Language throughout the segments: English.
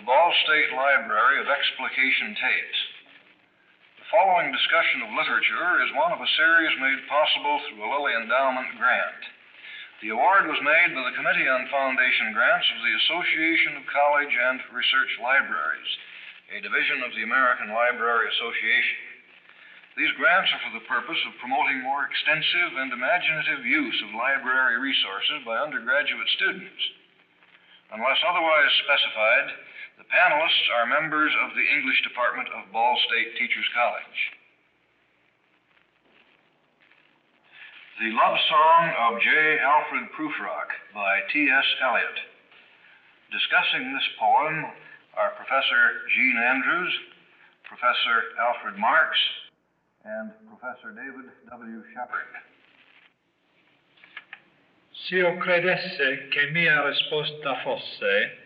the Ball State Library of Explication Tapes. The following discussion of literature is one of a series made possible through a Lilly Endowment grant. The award was made by the Committee on Foundation Grants of the Association of College and Research Libraries, a division of the American Library Association. These grants are for the purpose of promoting more extensive and imaginative use of library resources by undergraduate students. Unless otherwise specified, the panelists are members of the English Department of Ball State Teachers College. The Love Song of J. Alfred Prufrock by T.S. Eliot. Discussing this poem are Professor Jean Andrews, Professor Alfred Marks, and Professor David W. Shepard. Se io credesse che mia risposta fosse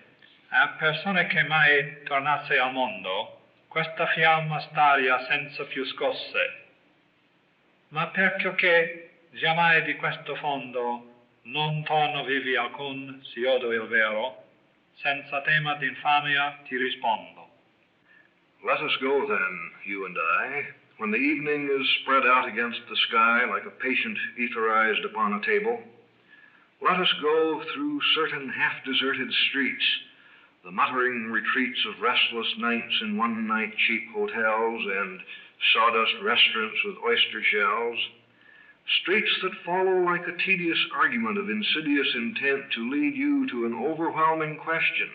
a persone che mai tornasse al mondo, questa fiamma staria senza più scosse. Ma perché giammai di questo fondo non torno vivi alcun, si odo il vero, senza tema d'infamia ti rispondo. Let us go then, you and I, when the evening is spread out against the sky like a patient etherized upon a table. Let us go through certain half-deserted streets, the muttering retreats of restless nights in one-night cheap hotels and sawdust restaurants with oyster shells, streets that follow like a tedious argument of insidious intent to lead you to an overwhelming question.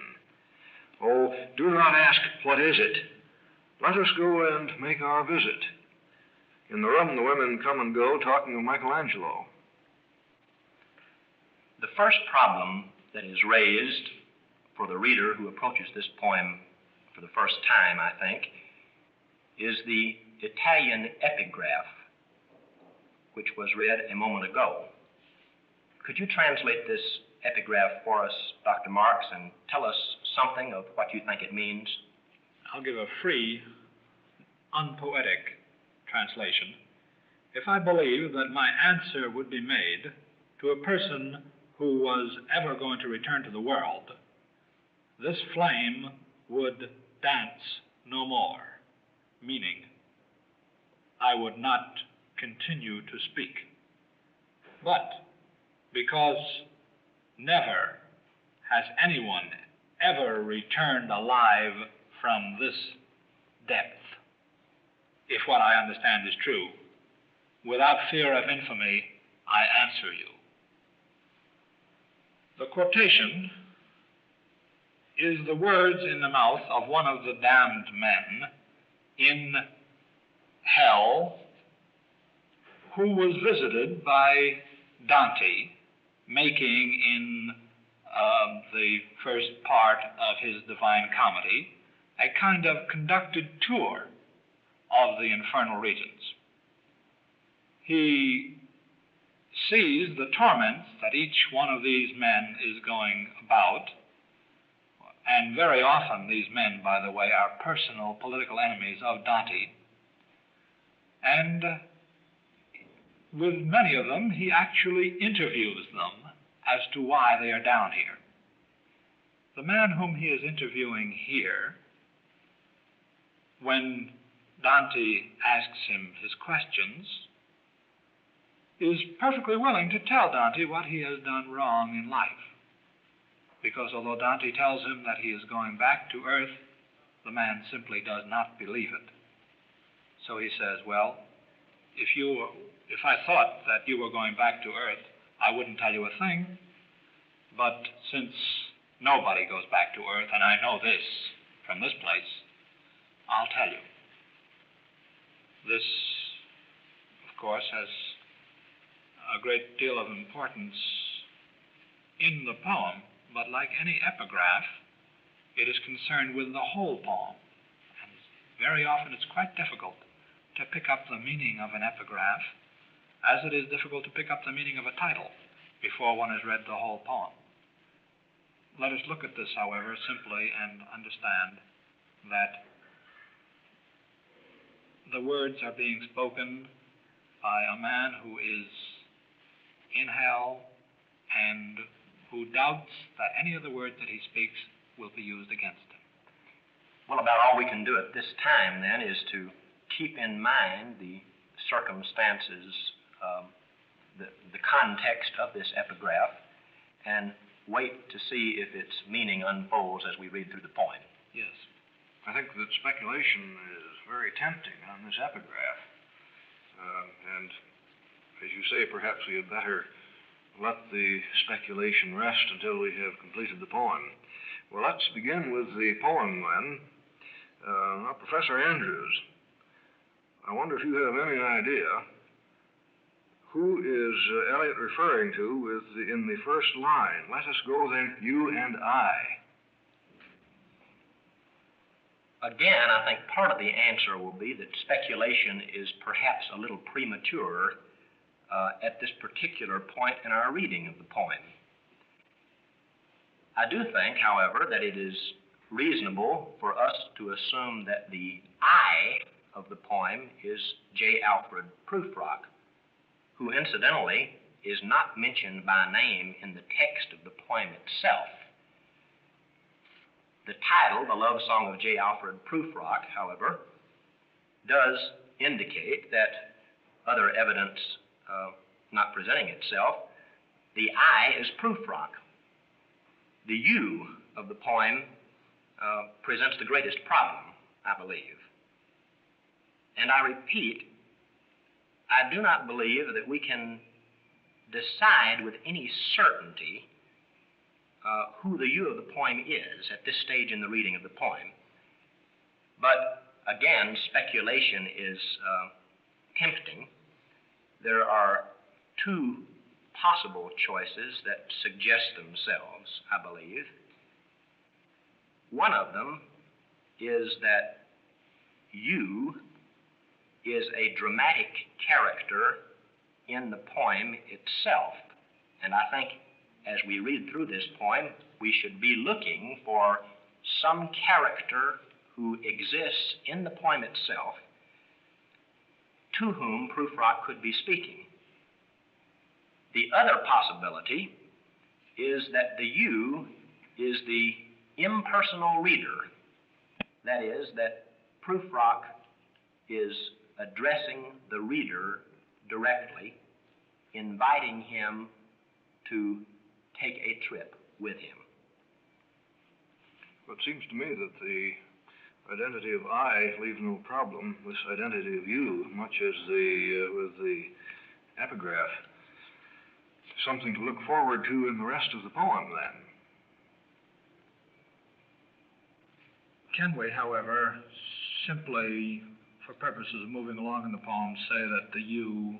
Oh, do not ask, what is it? Let us go and make our visit. In the room, the women come and go talking of Michelangelo. The first problem that is raised for the reader who approaches this poem for the first time, I think, is the Italian epigraph, which was read a moment ago. Could you translate this epigraph for us, Dr. Marks, and tell us something of what you think it means? I'll give a free, unpoetic translation. If I believe that my answer would be made to a person who was ever going to return to the world, this flame would dance no more, meaning I would not continue to speak. But because never has anyone ever returned alive from this depth, if what I understand is true, without fear of infamy, I answer you. The quotation is the words in the mouth of one of the damned men in hell who was visited by Dante, making in the first part of his Divine Comedy a kind of conducted tour of the infernal regions. He sees the torments that each one of these men is going about, and very often these men, by the way, are personal political enemies of Dante, and with many of them he actually interviews them as to why they are down here. The man whom he is interviewing here, when Dante asks him his questions, is perfectly willing to tell Dante what he has done wrong in life. Because although Dante tells him that he is going back to earth, the man simply does not believe it. So he says, well, if I thought that you were going back to earth, I wouldn't tell you a thing. But since nobody goes back to earth, and I know this from this place, I'll tell you. This, of course, has a great deal of importance in the poem, but like any epigraph, it is concerned with the whole poem. And very often it's quite difficult to pick up the meaning of an epigraph, as it is difficult to pick up the meaning of a title before one has read the whole poem. Let us look at this, however, simply and understand that the words are being spoken by a man who is in hell and who doubts that any of the words that he speaks will be used against him. Well, about all we can do at this time, then, is to keep in mind the circumstances, the context of this epigraph, and wait to see if its meaning unfolds as we read through the poem. Yes. I think that speculation is very tempting on this epigraph. And as you say, perhaps we had better let the speculation rest until we have completed the poem. Well, let's begin with the poem then. Now, Professor Andrews, I wonder if you have any idea who is Eliot referring to in the first line? Let us go then, you and I. Again, I think part of the answer will be that speculation is perhaps a little premature at this particular point in our reading of the poem. I do think, however, that it is reasonable for us to assume that the I of the poem is J. Alfred Prufrock, who incidentally is not mentioned by name in the text of the poem itself. The title, The Love Song of J. Alfred Prufrock, however, does indicate that, other evidence not presenting itself, the I is Prufrock. The you of the poem presents the greatest problem, I believe. And I repeat, I do not believe that we can decide with any certainty who the you of the poem is at this stage in the reading of the poem. But again, speculation is tempting. There are two possible choices that suggest themselves, I believe. One of them is that you is a dramatic character in the poem itself. And I think as we read through this poem, we should be looking for some character who exists in the poem itself to whom Prufrock could be speaking. The other possibility is that the you is the impersonal reader. That is, that Prufrock is addressing the reader directly, inviting him to take a trip with him. Well, it seems to me that the identity of I leaves no problem. This identity of you, much as with the epigraph, something to look forward to in the rest of the poem, then. Can we, however, simply, for purposes of moving along in the poem, say that the you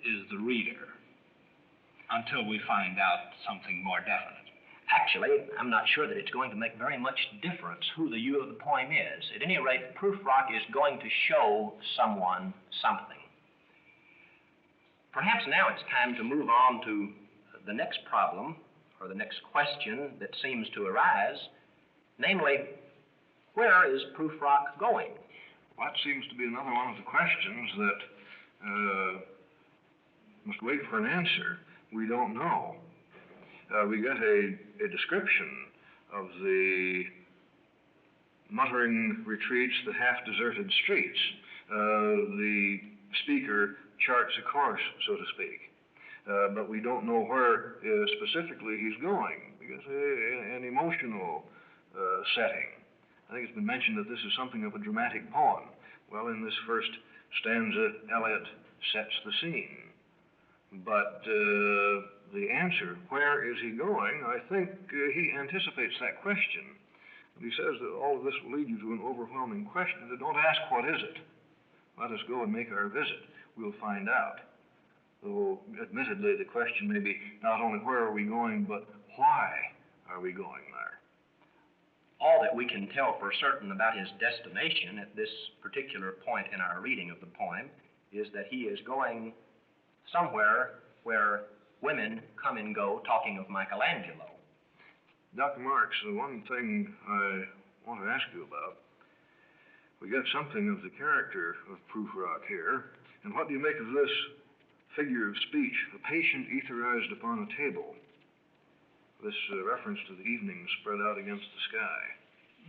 is the reader until we find out something more definite? Actually, I'm not sure that it's going to make very much difference who the you of the poem is. At any rate, Prufrock is going to show someone something. Perhaps now it's time to move on to the next problem, or the next question that seems to arise, namely, where is Prufrock going? Well, that seems to be another one of the questions that must wait for an answer. We don't know. We get a description of the muttering retreats, the half-deserted streets. The speaker charts a course, so to speak. But we don't know where specifically he's going, because an emotional setting. I think it's been mentioned that this is something of a dramatic poem. Well, in this first stanza, Eliot sets the scene. But the answer, where is he going, I think he anticipates that question. And he says that all of this will lead you to an overwhelming question. Don't ask, what is it? Let us go and make our visit. We'll find out. Though, admittedly, the question may be not only where are we going, but why are we going there? All that we can tell for certain about his destination at this particular point in our reading of the poem is that he is going somewhere where women come and go talking of Michelangelo. Dr. Marks, the one thing I want to ask you about, we get something of the character of Prufrock here, and what do you make of this figure of speech, a patient etherized upon a table? This reference to the evening spread out against the sky.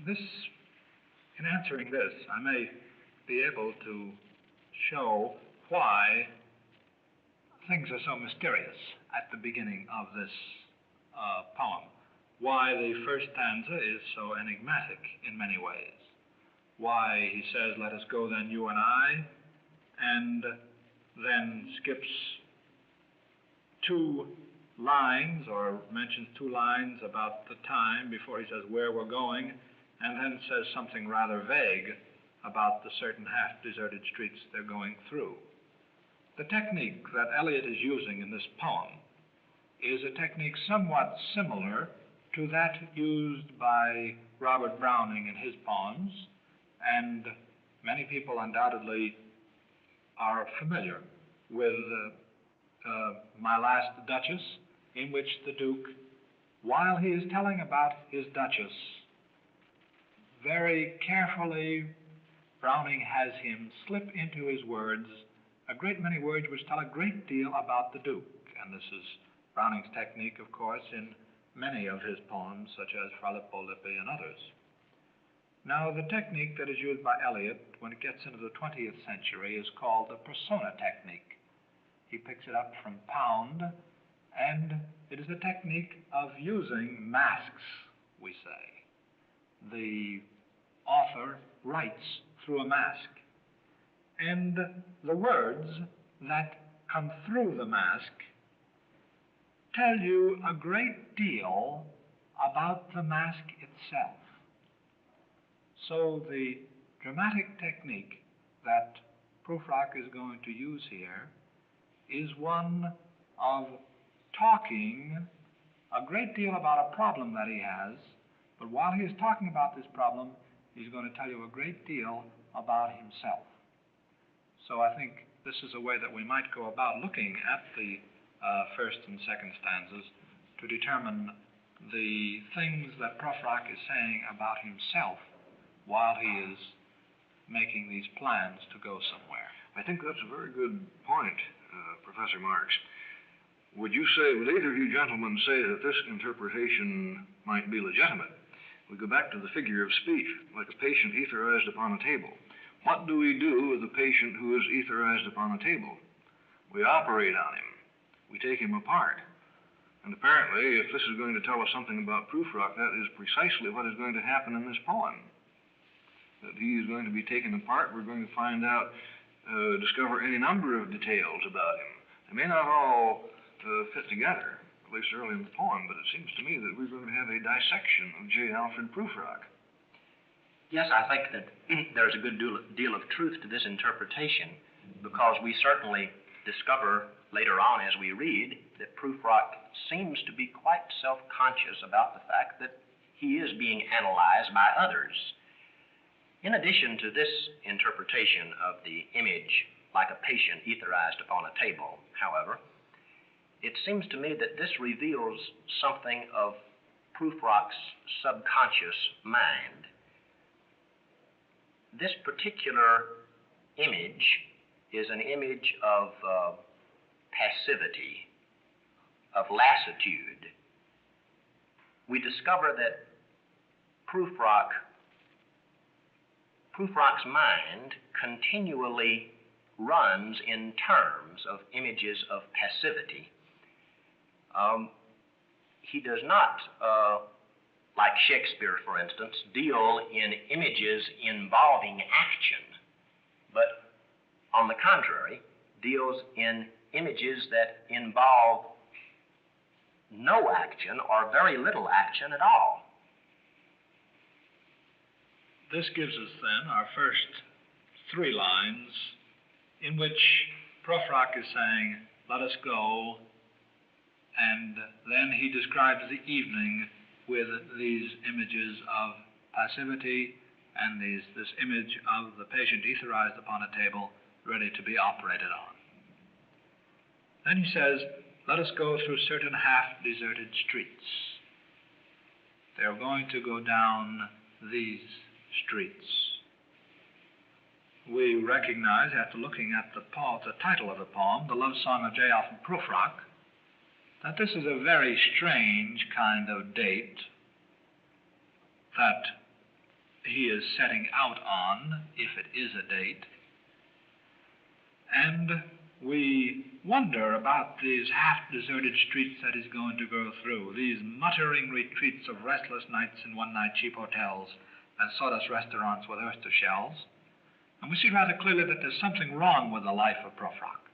This In answering this, I may be able to show why things are so mysterious at the beginning of this poem, why the first stanza is so enigmatic in many ways, why he says, "Let us go then, you and I," and then skips 2 lines, or mentions 2 lines about the time before he says where we're going, and then says something rather vague about the certain half-deserted streets they're going through. The technique that Eliot is using in this poem is a technique somewhat similar to that used by Robert Browning in his poems, and many people undoubtedly are familiar with My Last Duchess, in which the Duke, while he is telling about his Duchess, very carefully Browning has him slip into his words a great many words which tell a great deal about the Duke. And this is Browning's technique, of course, in many of his poems, such as Fra Lippo Lippi and others. Now, the technique that is used by Eliot when it gets into the 20th century is called the persona technique. He picks it up from Pound, and it is a technique of using masks, we say. The author writes through a mask, and the words that come through the mask tell you a great deal about the mask itself. So the dramatic technique that Prufrock is going to use here is one of talking a great deal about a problem that he has, but while he is talking about this problem, he's going to tell you a great deal about himself. So I think this is a way that we might go about looking at the first and second stanzas to determine the things that Prufrock is saying about himself while he is making these plans to go somewhere. I think that's a very good point, Professor Marks. Would either of you gentlemen say that this interpretation might be legitimate? We go back to the figure of speech, like a patient etherized upon a table. What do we do with a patient who is etherized upon a table? We operate on him. We take him apart. And apparently, if this is going to tell us something about Prufrock, that is precisely what is going to happen in this poem. That he is going to be taken apart. We're going to find out, discover any number of details about him. They may not all fit together, at least early in the poem, but it seems to me that we're going to have a dissection of J. Alfred Prufrock. Yes, I think that there's a good deal of truth to this interpretation, because we certainly discover later on as we read that Prufrock seems to be quite self-conscious about the fact that he is being analyzed by others. In addition to this interpretation of the image like a patient etherized upon a table, however, it seems to me that this reveals something of Prufrock's subconscious mind. This particular image is an image of passivity, of lassitude. We discover that Prufrock's mind continually runs in terms of images of passivity. He does not, like Shakespeare, for instance, deal in images involving action, but on the contrary, deals in images that involve no action or very little action at all. This gives us then our first 3 lines in which Prufrock is saying, "Let us go," and then he describes the evening with these images of passivity and this image of the patient etherized upon a table ready to be operated on. Then he says, "Let us go through certain half-deserted streets." They're going to go down these streets. We recognize, after looking at the title of the poem, The Love Song of J. Alfred Prufrock, that this is a very strange kind of date that he is setting out on, if it is a date. And we wonder about these half-deserted streets that he's going to go through, these muttering retreats of restless nights in one-night cheap hotels and sawdust restaurants with oyster shells. And we see rather clearly that there's something wrong with the life of Prufrock.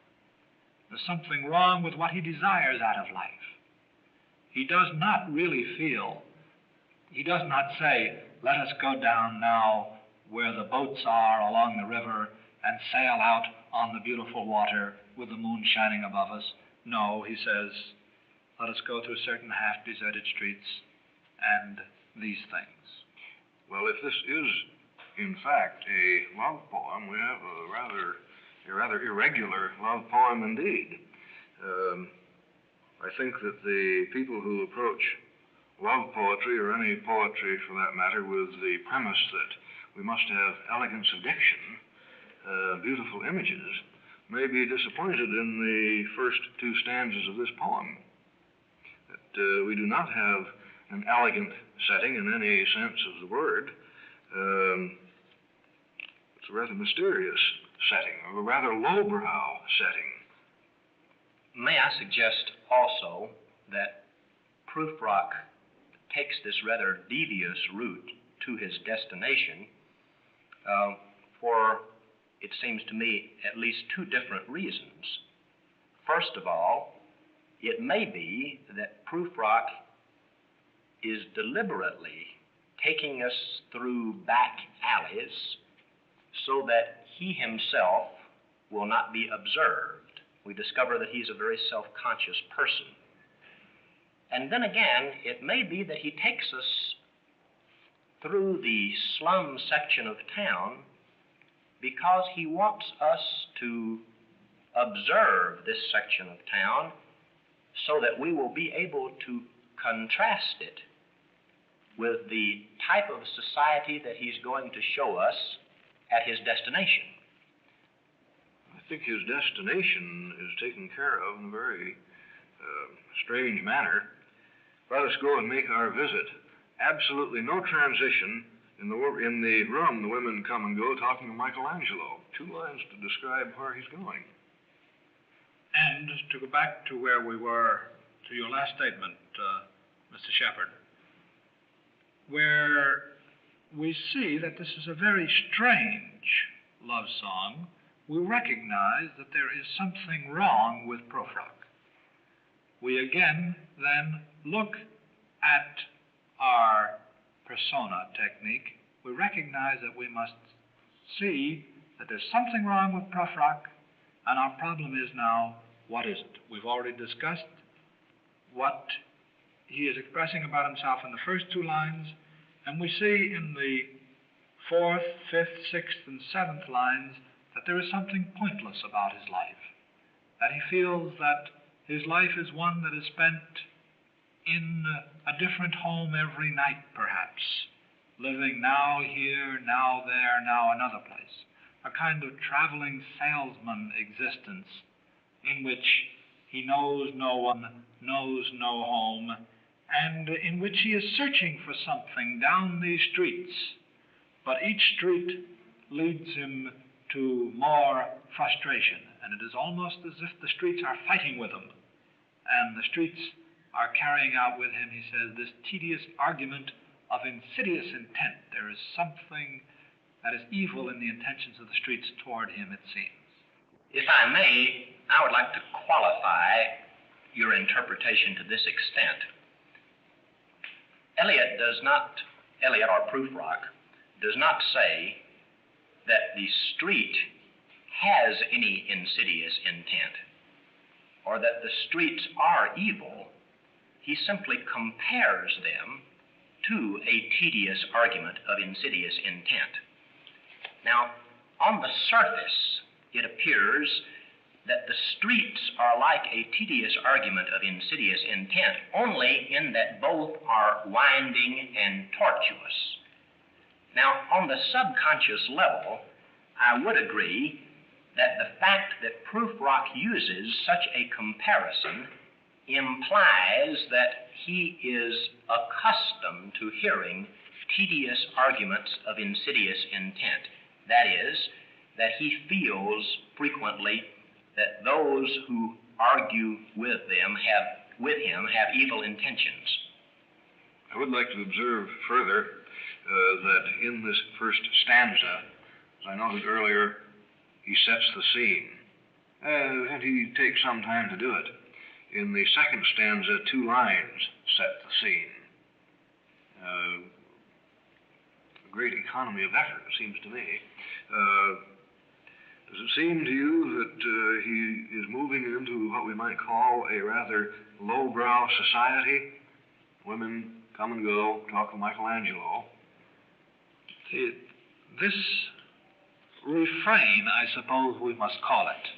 There's something wrong with what he desires out of life. He does not really feel, he does not say, let us go down now where the boats are along the river and sail out on the beautiful water with the moon shining above us. No, he says, let us go through certain half-deserted streets and these things. Well, if this is, in fact, a love poem, we have a rather irregular love poem indeed. I think that the people who approach love poetry, or any poetry for that matter, with the premise that we must have elegance of diction, beautiful images, may be disappointed in the first two stanzas of this poem. That we do not have an elegant setting in any sense of the word. It's a rather mysterious setting, or a rather lowbrow setting. May I suggest also that Prufrock takes this rather devious route to his destination for, it seems to me, at least two different reasons. First of all, it may be that Prufrock is deliberately taking us through back alleys so that he himself will not be observed. We discover that he's a very self-conscious person. And then again, it may be that he takes us through the slum section of town because he wants us to observe this section of town so that we will be able to contrast it with the type of society that he's going to show us at his destination. I think his destination is taken care of in a very strange manner. Let us go and make our visit. Absolutely no transition. In the room, the women come and go talking to Michelangelo. 2 lines to describe where he's going. And to go back to where we were, to your last statement, Mr. Shepard, where we see that this is a very strange love song, we recognize that there is something wrong with Prufrock. We again then look at our persona technique. We recognize that we must see that there's something wrong with Prufrock, and our problem is now, what is it? We've already discussed what he is expressing about himself in the first 2 lines, and we see in the 4th, 5th, 6th, and 7th lines that there is something pointless about his life, that he feels that his life is one that is spent in a different home every night, perhaps, living now here, now there, now another place, a kind of traveling salesman existence in which he knows no one, knows no home, and in which he is searching for something down these streets. But each street leads him to more frustration, and it is almost as if the streets are fighting with him, and the streets are carrying out with him, he says, this tedious argument of insidious intent. There is something that is evil in the intentions of the streets toward him, it seems. If I may, I would like to qualify your interpretation to this extent. Eliot or Prufrock does not say that the street has any insidious intent, or that the streets are evil. He simply compares them to a tedious argument of insidious intent. Now, on the surface, it appears that the streets are like a tedious argument of insidious intent, only in that both are winding and tortuous. Now, on the subconscious level, I would agree that the fact that Prufrock uses such a comparison implies that he is accustomed to hearing tedious arguments of insidious intent. That is, that he feels frequently that those who argue with him have evil intentions. I would like to observe further that in this first stanza, as I noted earlier, he sets the scene, and he takes some time to do it. In the second stanza, 2 lines set the scene. A great economy of effort, it seems to me. Does it seem to you that he is moving into what we might call a rather lowbrow society? Women come and go, talk of Michelangelo. This refrain, I suppose we must call it,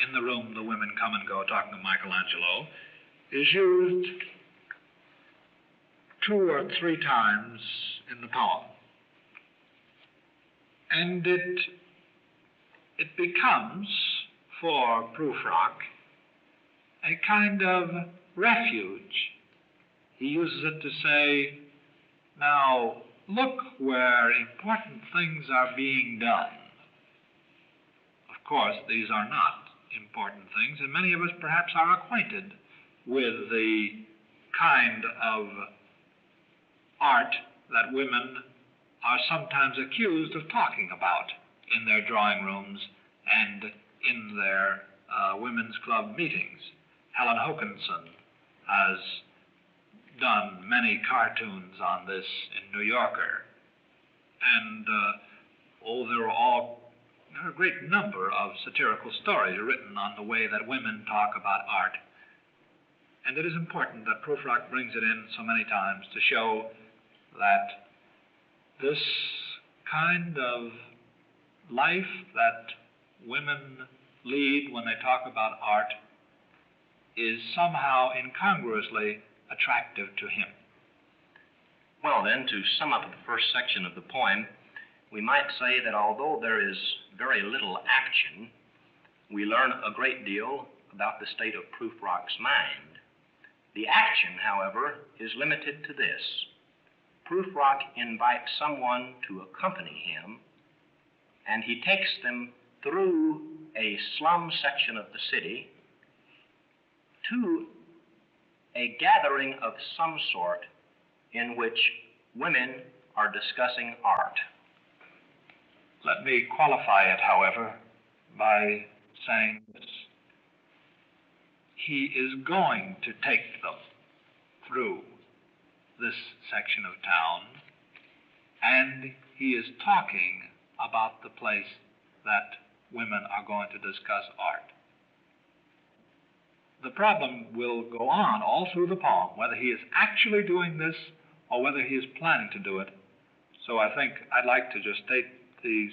in the room the women come and go talking of Michelangelo, is used 2 or 3 times in the poem. And it becomes, for Prufrock, a kind of refuge. He uses it to say, now, look where important things are being done. Of course, these are not important things, and many of us perhaps are acquainted with the kind of art that women are sometimes accused of talking about in their drawing rooms and in their women's club meetings. Helen Hokinson has done many cartoons on this in New Yorker. And there are a great number of satirical stories written on the way that women talk about art. And it is important that Prufrock brings it in so many times to show that this kind of life that women lead when they talk about art is somehow incongruously attractive to him. Well, then, to sum up the first section of the poem, we might say that although there is very little action, we learn a great deal about the state of Prufrock's mind. The action, however, is limited to this. Prufrock invites someone to accompany him, and he takes them through a slum section of the city to a gathering of some sort in which women are discussing art. Let me qualify it, however, by saying this. He is going to take them through this section of town, and he is talking about the place that women are going to discuss art. The problem will go on all through the poem, whether he is actually doing this or whether he is planning to do it. So I think I'd like to just state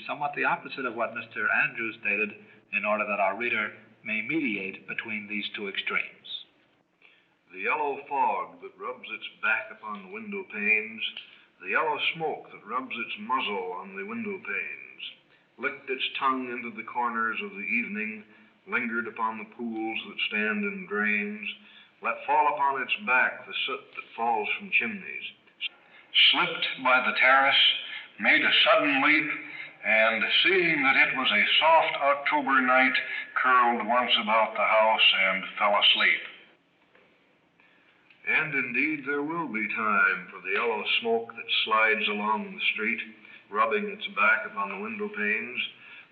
somewhat the opposite of what Mr. Andrews stated in order that our reader may mediate between these 2 extremes. The yellow fog that rubs its back upon the window panes, the yellow smoke that rubs its muzzle on the window panes, licked its tongue into the corners of the evening, lingered upon the pools that stand in drains, let fall upon its back the soot that falls from chimneys, slipped by the terrace, made a sudden leap, and seeing that it was a soft October night, curled once about the house and fell asleep. And indeed there will be time for the yellow smoke that slides along the street, rubbing its back upon the window panes.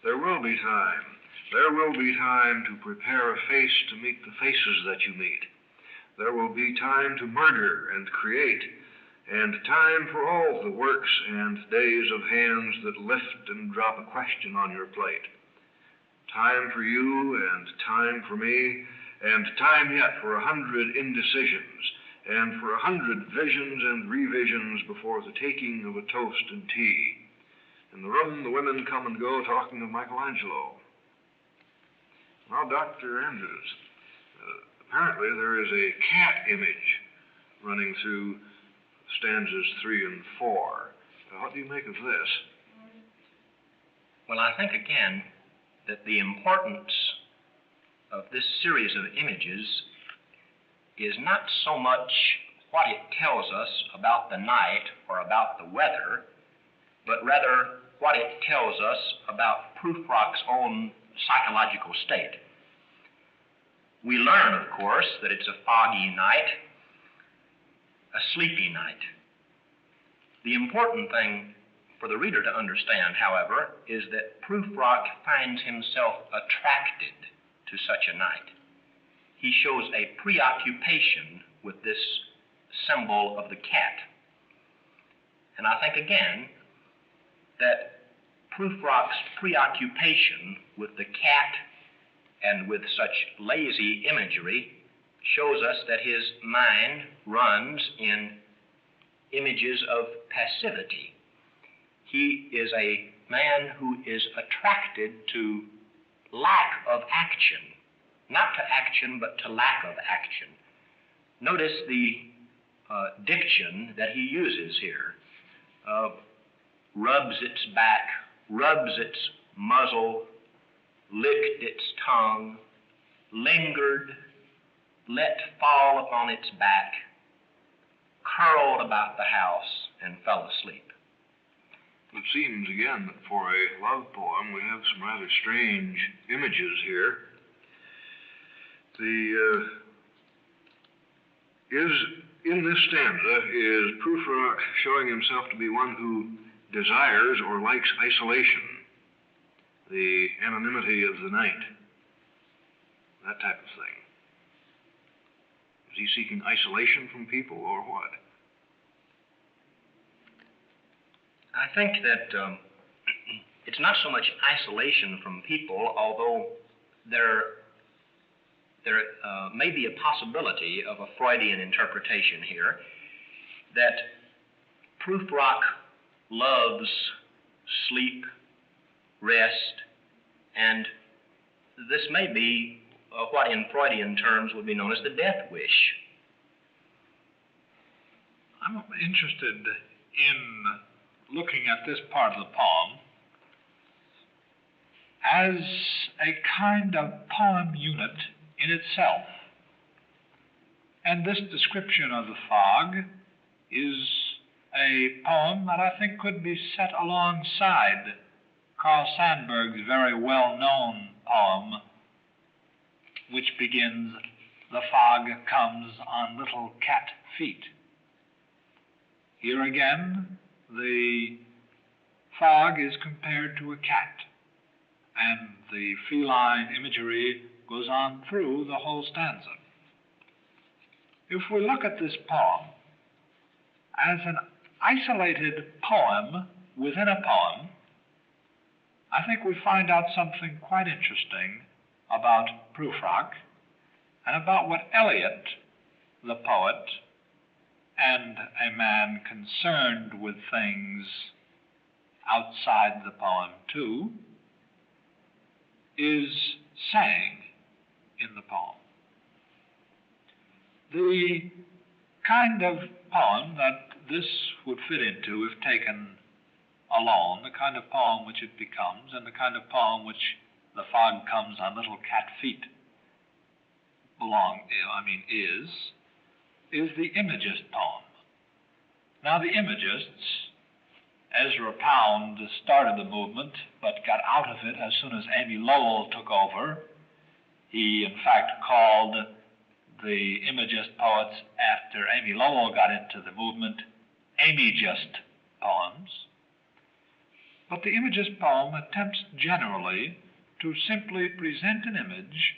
There will be time. There will be time to prepare a face to meet the faces that you meet. There will be time to murder and create, and time for all the works and days of hands that lift and drop a question on your plate. Time for you and time for me, and time yet for 100 indecisions, and for 100 visions and revisions before the taking of a toast and tea. In the room, the women come and go talking of Michelangelo. Now, Dr. Andrews, apparently there is a cat image running through stanzas 3 and 4. What do you make of this? Well, I think, again, that the importance of this series of images is not so much what it tells us about the night or about the weather, but rather what it tells us about Prufrock's own psychological state. We learn, of course, that it's a foggy night, a sleepy night. The important thing for the reader to understand, however, is that Prufrock finds himself attracted to such a night. He shows a preoccupation with this symbol of the cat. And I think again that Prufrock's preoccupation with the cat and with such lazy imagery shows us that his mind runs in images of passivity. He is a man who is attracted to lack of action, not to action, but to lack of action. Notice the diction that he uses here. Rubs its back, rubs its muzzle, licked its tongue, lingered, let fall upon its back, curled about the house, and fell asleep. It seems, again, that for a love poem, we have some rather strange images here. In this stanza, is Prufrock showing himself to be one who desires or likes isolation, the anonymity of the night, that type of thing? Is he seeking isolation from people, or what? I think that it's not so much isolation from people, although there may be a possibility of a Freudian interpretation here, that Prufrock loves sleep, rest, and this may be what in Freudian terms would be known as the death wish. I'm interested in looking at this part of the poem as a kind of poem unit in itself. And this description of the fog is a poem that I think could be set alongside Carl Sandburg's very well-known poem, which begins, "The fog comes on little cat feet." Here again, the fog is compared to a cat, and the feline imagery goes on through the whole stanza. If we look at this poem as an isolated poem within a poem, I think we find out something quite interesting about Prufrock and about what Eliot, the poet, and a man concerned with things outside the poem too, is saying in the poem. The kind of poem that this would fit into if taken alone, the kind of poem which it becomes, and the kind of poem which "The fog comes on little cat feet" is the Imagist poem. Now, the Imagists, Ezra Pound started the movement, but got out of it as soon as Amy Lowell took over. He, in fact, called the Imagist poets, after Amy Lowell got into the movement, Amygist poems. But the Imagist poem attempts generally to simply present an image,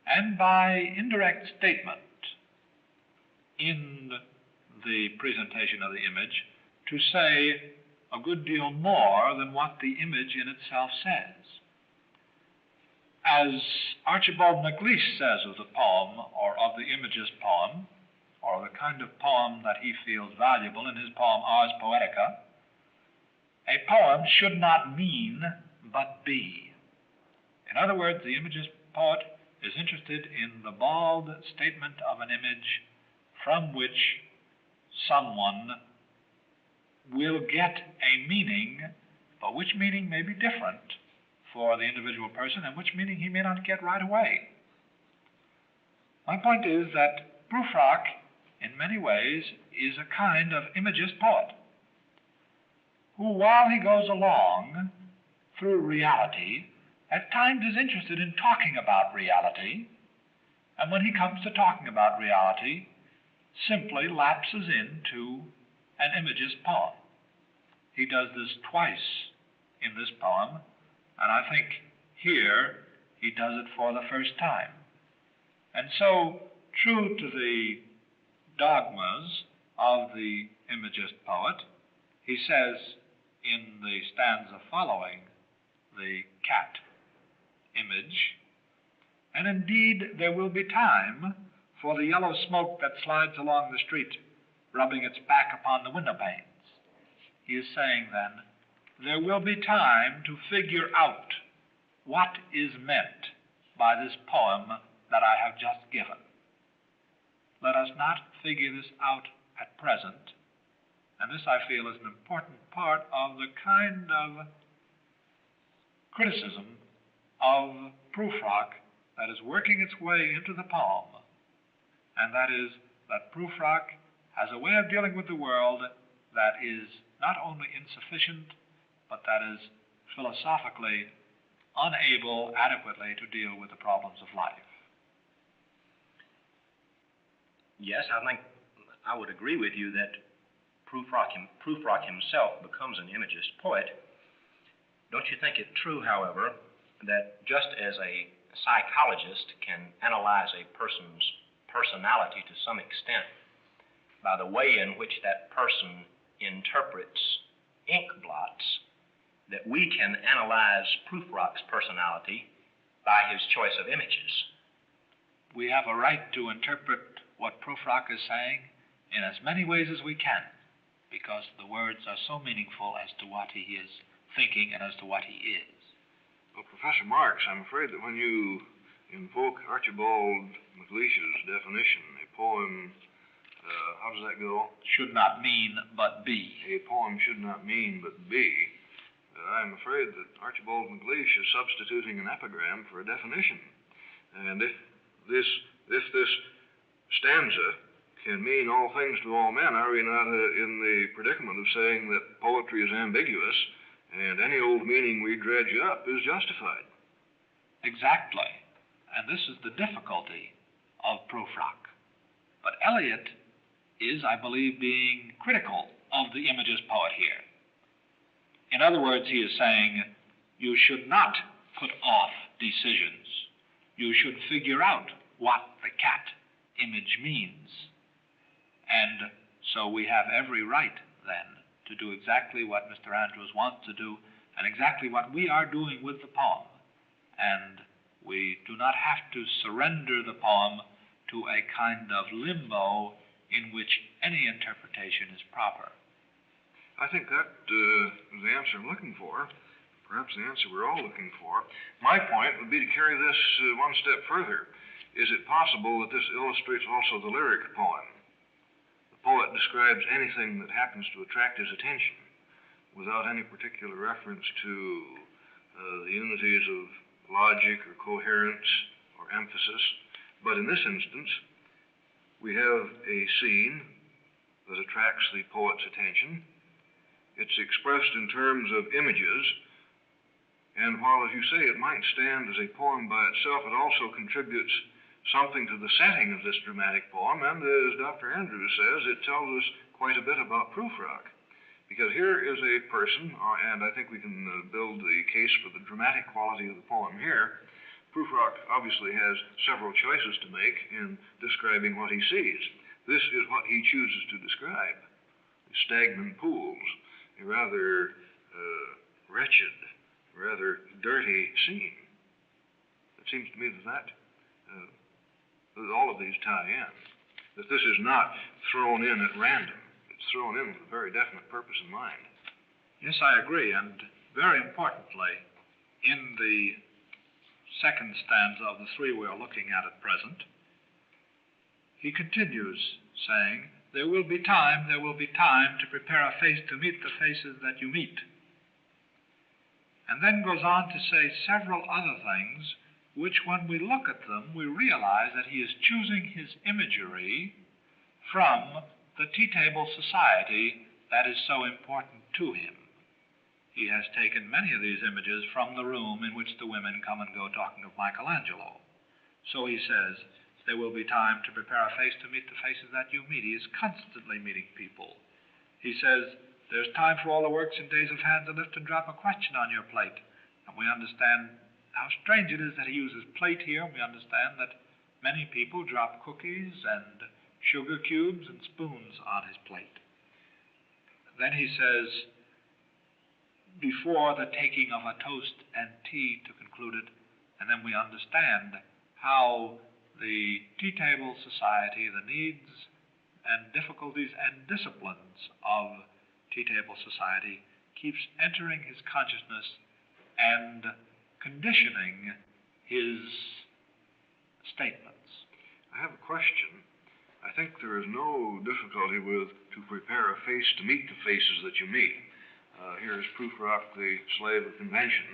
and by indirect statement in the presentation of the image, to say a good deal more than what the image in itself says. As Archibald MacLeish says of the poem, or of the Imagist poem, or the kind of poem that he feels valuable in his poem Ars Poetica, a poem should not mean but be. In other words, the Imagist poet is interested in the bald statement of an image from which someone will get a meaning, but which meaning may be different for the individual person, and which meaning he may not get right away. My point is that Prufrock, in many ways, is a kind of imagist poet, who, while he goes along through reality, at times is interested in talking about reality, and when he comes to talking about reality, simply lapses into an imagist poem. He does this twice in this poem, and I think here he does it for the first time. And so, true to the dogmas of the imagist poet, he says in the stanza following the cat image, and indeed there will be time for the yellow smoke that slides along the street, rubbing its back upon the window panes. He is saying then, there will be time to figure out what is meant by this poem that I have just given. Let us not figure this out at present, and this I feel is an important part of the kind of criticism of Prufrock that is working its way into the poem, and that is that Prufrock has a way of dealing with the world that is not only insufficient, but that is philosophically unable adequately to deal with the problems of life. Yes, I think I would agree with you that Prufrock himself becomes an imagist poet. Don't you think it true, however, that just as a psychologist can analyze a person's personality to some extent by the way in which that person interprets ink blots, that we can analyze Prufrock's personality by his choice of images? We have a right to interpret what Prufrock is saying in as many ways as we can, because the words are so meaningful as to what he is thinking and as to what he is. Well, Professor Marks, I'm afraid that when you invoke Archibald MacLeish's definition, a poem, how does that go? Should not mean but be. A poem should not mean but be. I'm afraid that Archibald MacLeish is substituting an epigram for a definition. And if this stanza can mean all things to all men, are we not in the predicament of saying that poetry is ambiguous and any old meaning we dredge up is justified? Exactly. And this is the difficulty of Prufrock. But Eliot is, I believe, being critical of the imagist poet here. In other words, he is saying, you should not put off decisions. You should figure out what the cat image means. And so we have every right, then, to do exactly what Mr. Andrews wants to do, and exactly what we are doing with the poem. And we do not have to surrender the poem to a kind of limbo in which any interpretation is proper. I think that is the answer I'm looking for, perhaps the answer we're all looking for. My point would be to carry this one step further. Is it possible that this illustrates also the lyric poem? The poet describes anything that happens to attract his attention without any particular reference to the unities of logic or coherence or emphasis. But in this instance, we have a scene that attracts the poet's attention. It's expressed in terms of images, and while, as you say, it might stand as a poem by itself, it also contributes something to the setting of this dramatic poem, and as Dr. Andrews says, it tells us quite a bit about Prufrock. Because here is a person, and I think we can build the case for the dramatic quality of the poem here. Prufrock obviously has several choices to make in describing what he sees. This is what he chooses to describe: stagnant pools, a rather wretched, rather dirty scene. It seems to me that all of these tie in, that this is not thrown in at random. It's thrown in with a very definite purpose in mind. Yes, I agree, and very importantly, in the second stanza of the three we are looking at present, he continues saying, there will be time to prepare a face to meet the faces that you meet. And then goes on to say several other things, which when we look at them, we realize that he is choosing his imagery from the tea table society that is so important to him. He has taken many of these images from the room in which the women come and go talking of Michelangelo. So he says, there will be time to prepare a face to meet the faces that you meet. He is constantly meeting people. He says, there's time for all the works and days of hand to lift and drop a question on your plate. And we understand how strange it is that he uses plate here. We understand that many people drop cookies and sugar cubes and spoons on his plate. Then he says, before the taking of a toast and tea to conclude it, and then we understand how the tea table society, the needs and difficulties and disciplines of tea table society keeps entering his consciousness and conditioning his statements. I have a question. I think there is no difficulty to prepare a face to meet the faces that you meet. Here is Prufrock, the slave of convention.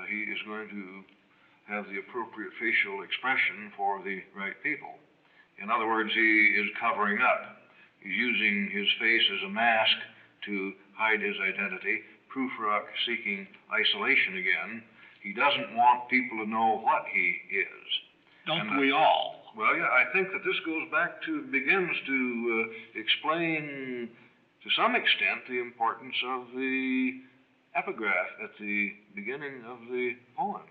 He is going to have the appropriate facial expression for the right people. In other words, he is covering up. He's using his face as a mask to hide his identity. Prufrock seeking isolation again. He doesn't want people to know what he is. Don't we all? Well, yeah, I think that this begins to explain to some extent the importance of the epigraph at the beginning of the poem.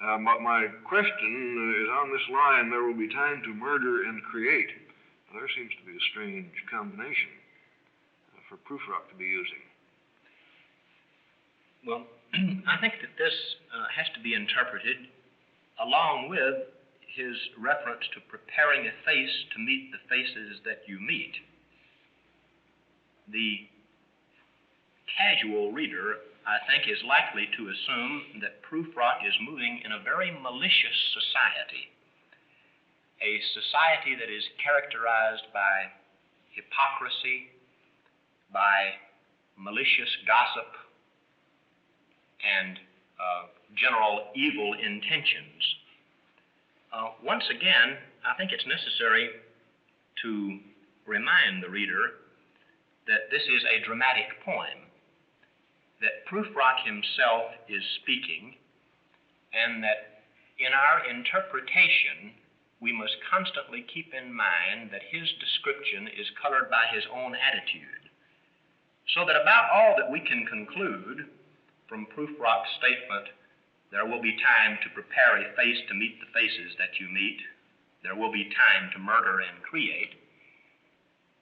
But my question is on this line, there will be time to murder and create. There seems to be a strange combination for Prufrock to be using. Well, I think that this has to be interpreted along with his reference to preparing a face to meet the faces that you meet. The casual reader, I think, is likely to assume that Prufrock is moving in a very malicious society, a society that is characterized by hypocrisy, by malicious gossip, and general evil intentions. Once again, I think it's necessary to remind the reader that this is a dramatic poem, that Prufrock himself is speaking, and that in our interpretation, we must constantly keep in mind that his description is colored by his own attitude. So that about all that we can conclude from Prufrock's statement, there will be time to prepare a face to meet the faces that you meet, there will be time to murder and create,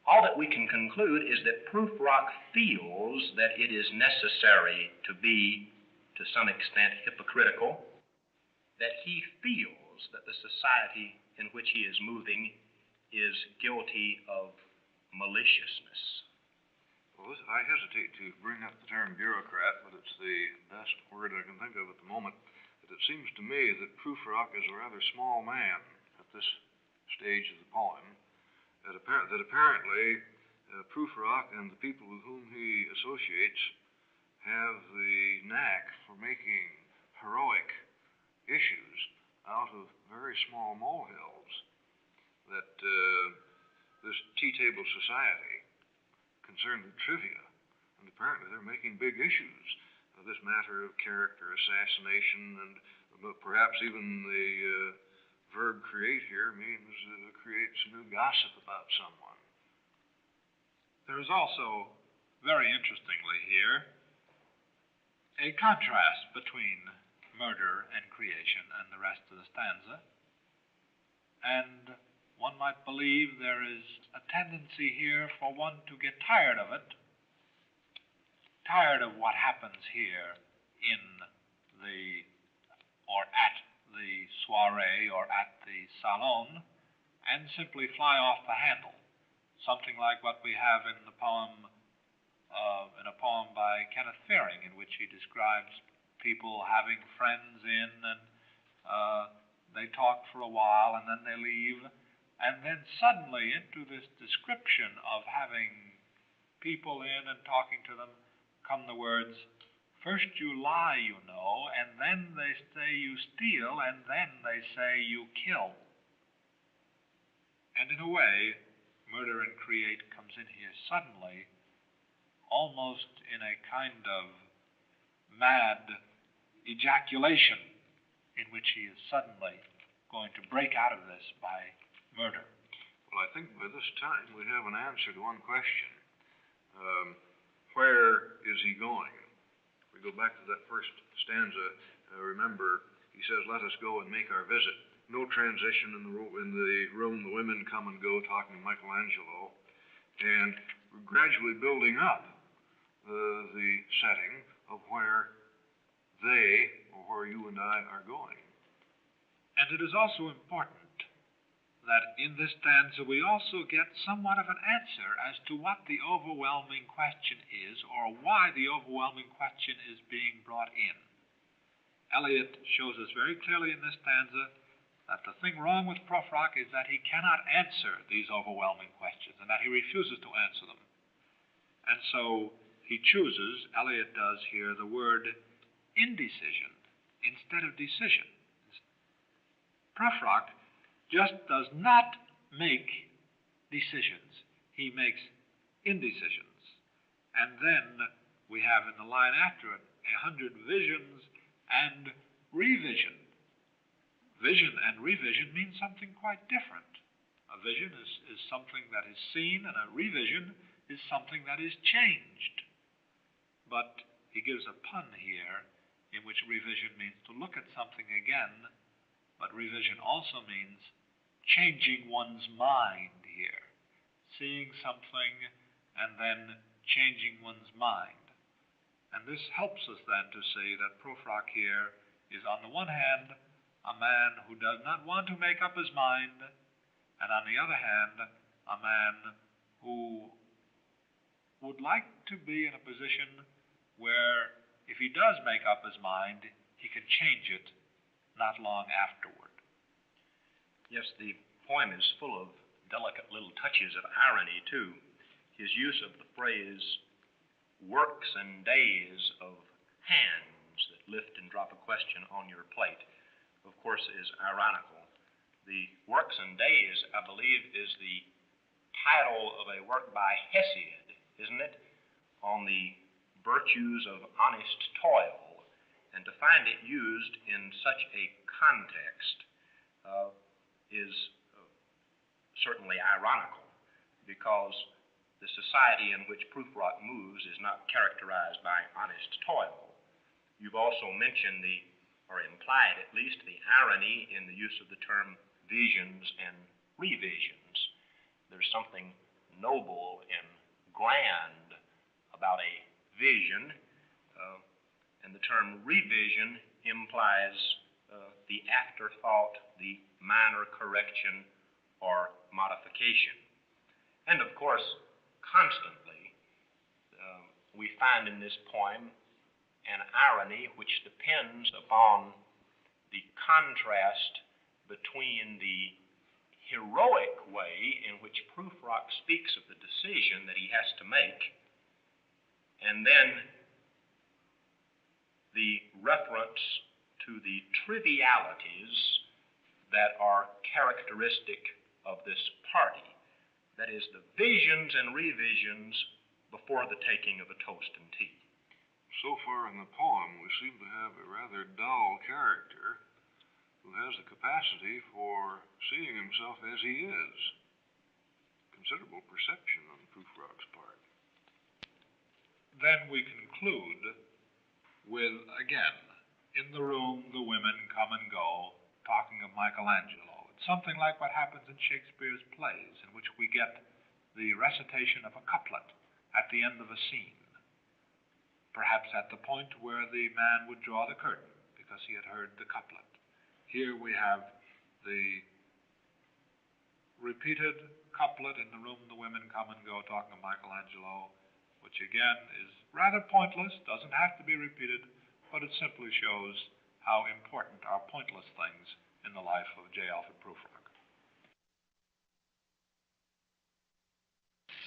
all that we can conclude is that Prufrock feels that it is necessary to be, to some extent, hypocritical, that he feels that the society in which he is moving is guilty of maliciousness. Well, I hesitate to bring up the term bureaucrat, but it's the best word I can think of at the moment. But it seems to me that Prufrock is a rather small man at this stage of the poem. That apparently Prufrock and the people with whom he associates have the knack for making heroic issues out of very small molehills. That this tea table society concerned with trivia, and apparently they're making big issues of this matter of character assassination, and perhaps even the verb create here means create some new gossip about someone. There is also, very interestingly here, a contrast between murder and creation and the rest of the stanza. And one might believe there is a tendency here for one to get tired of it, tired of what happens here in the, or at the soiree or at the salon, and simply fly off the handle. Something like what we have in the poem, in a poem by Kenneth Fearing, in which he describes people having friends in, and they talk for a while, and then they leave, and then suddenly into this description of having people in and talking to them come the words, first you lie, you know, and then they say you steal, and then they say you kill. And in a way, Murder and Create comes in here suddenly, almost in a kind of mad ejaculation in which he is suddenly going to break out of this by murder. Well, I think by this time we have an answer to one question. Where is he going? If we go back to that first stanza, remember, he says, let us go and make our visit. No transition in the room. The women come and go talking to Michelangelo. And we're gradually building up the setting of where they, or where you and I, are going. And it is also important that in this stanza we also get somewhat of an answer as to what the overwhelming question is, or why the overwhelming question is being brought in. Eliot shows us very clearly in this stanza that the thing wrong with Prufrock is that he cannot answer these overwhelming questions, and that he refuses to answer them. And so he chooses, Eliot does here, the word indecision instead of decision. Prufrock just does not make decisions. He makes indecisions. And then we have in the line after it 100 visions and revision. Vision and revision mean something quite different. A vision is something that is seen, and a revision is something that is changed. But he gives a pun here in which revision means to look at something again, but revision also means changing one's mind here, seeing something and then changing one's mind. And this helps us then to see that Prufrock here is, on the one hand, a man who does not want to make up his mind, and on the other hand, a man who would like to be in a position where, if he does make up his mind, he can change it not long afterward. Yes, the poem is full of delicate little touches of irony, too. His use of the phrase, works and days of hands that lift and drop a question on your plate, of course, is ironical. The Works and Days, I believe, is the title of a work by Hesiod, isn't it? On the virtues of honest toil. And to find it used in such a context is certainly ironical, because the society in which Prufrock moves is not characterized by honest toil. You've also mentioned or implied at least, the irony in the use of the term visions and revisions. There's something noble and grand about a vision, and the term revision implies the afterthought, the minor correction or modification. And of course, constantly, we find in this poem an irony which depends upon the contrast between the heroic way in which Prufrock speaks of the decision that he has to make, and then the reference to the trivialities that are characteristic of this party. That is, the visions and revisions before the taking of a toast and tea. So far in the poem, we seem to have a rather dull character who has the capacity for seeing himself as he is. Considerable perception on Prufrock's part. Then we conclude with, again, in the room the women come and go, talking of Michelangelo. It's something like what happens in Shakespeare's plays, in which we get the recitation of a couplet at the end of a scene, perhaps at the point where the man would draw the curtain because he had heard the couplet. Here we have the repeated couplet in the room the women come and go, talking of Michelangelo, which again is rather pointless, doesn't have to be repeated, but it simply shows how important are pointless things in the life of J. Alfred Prufrock.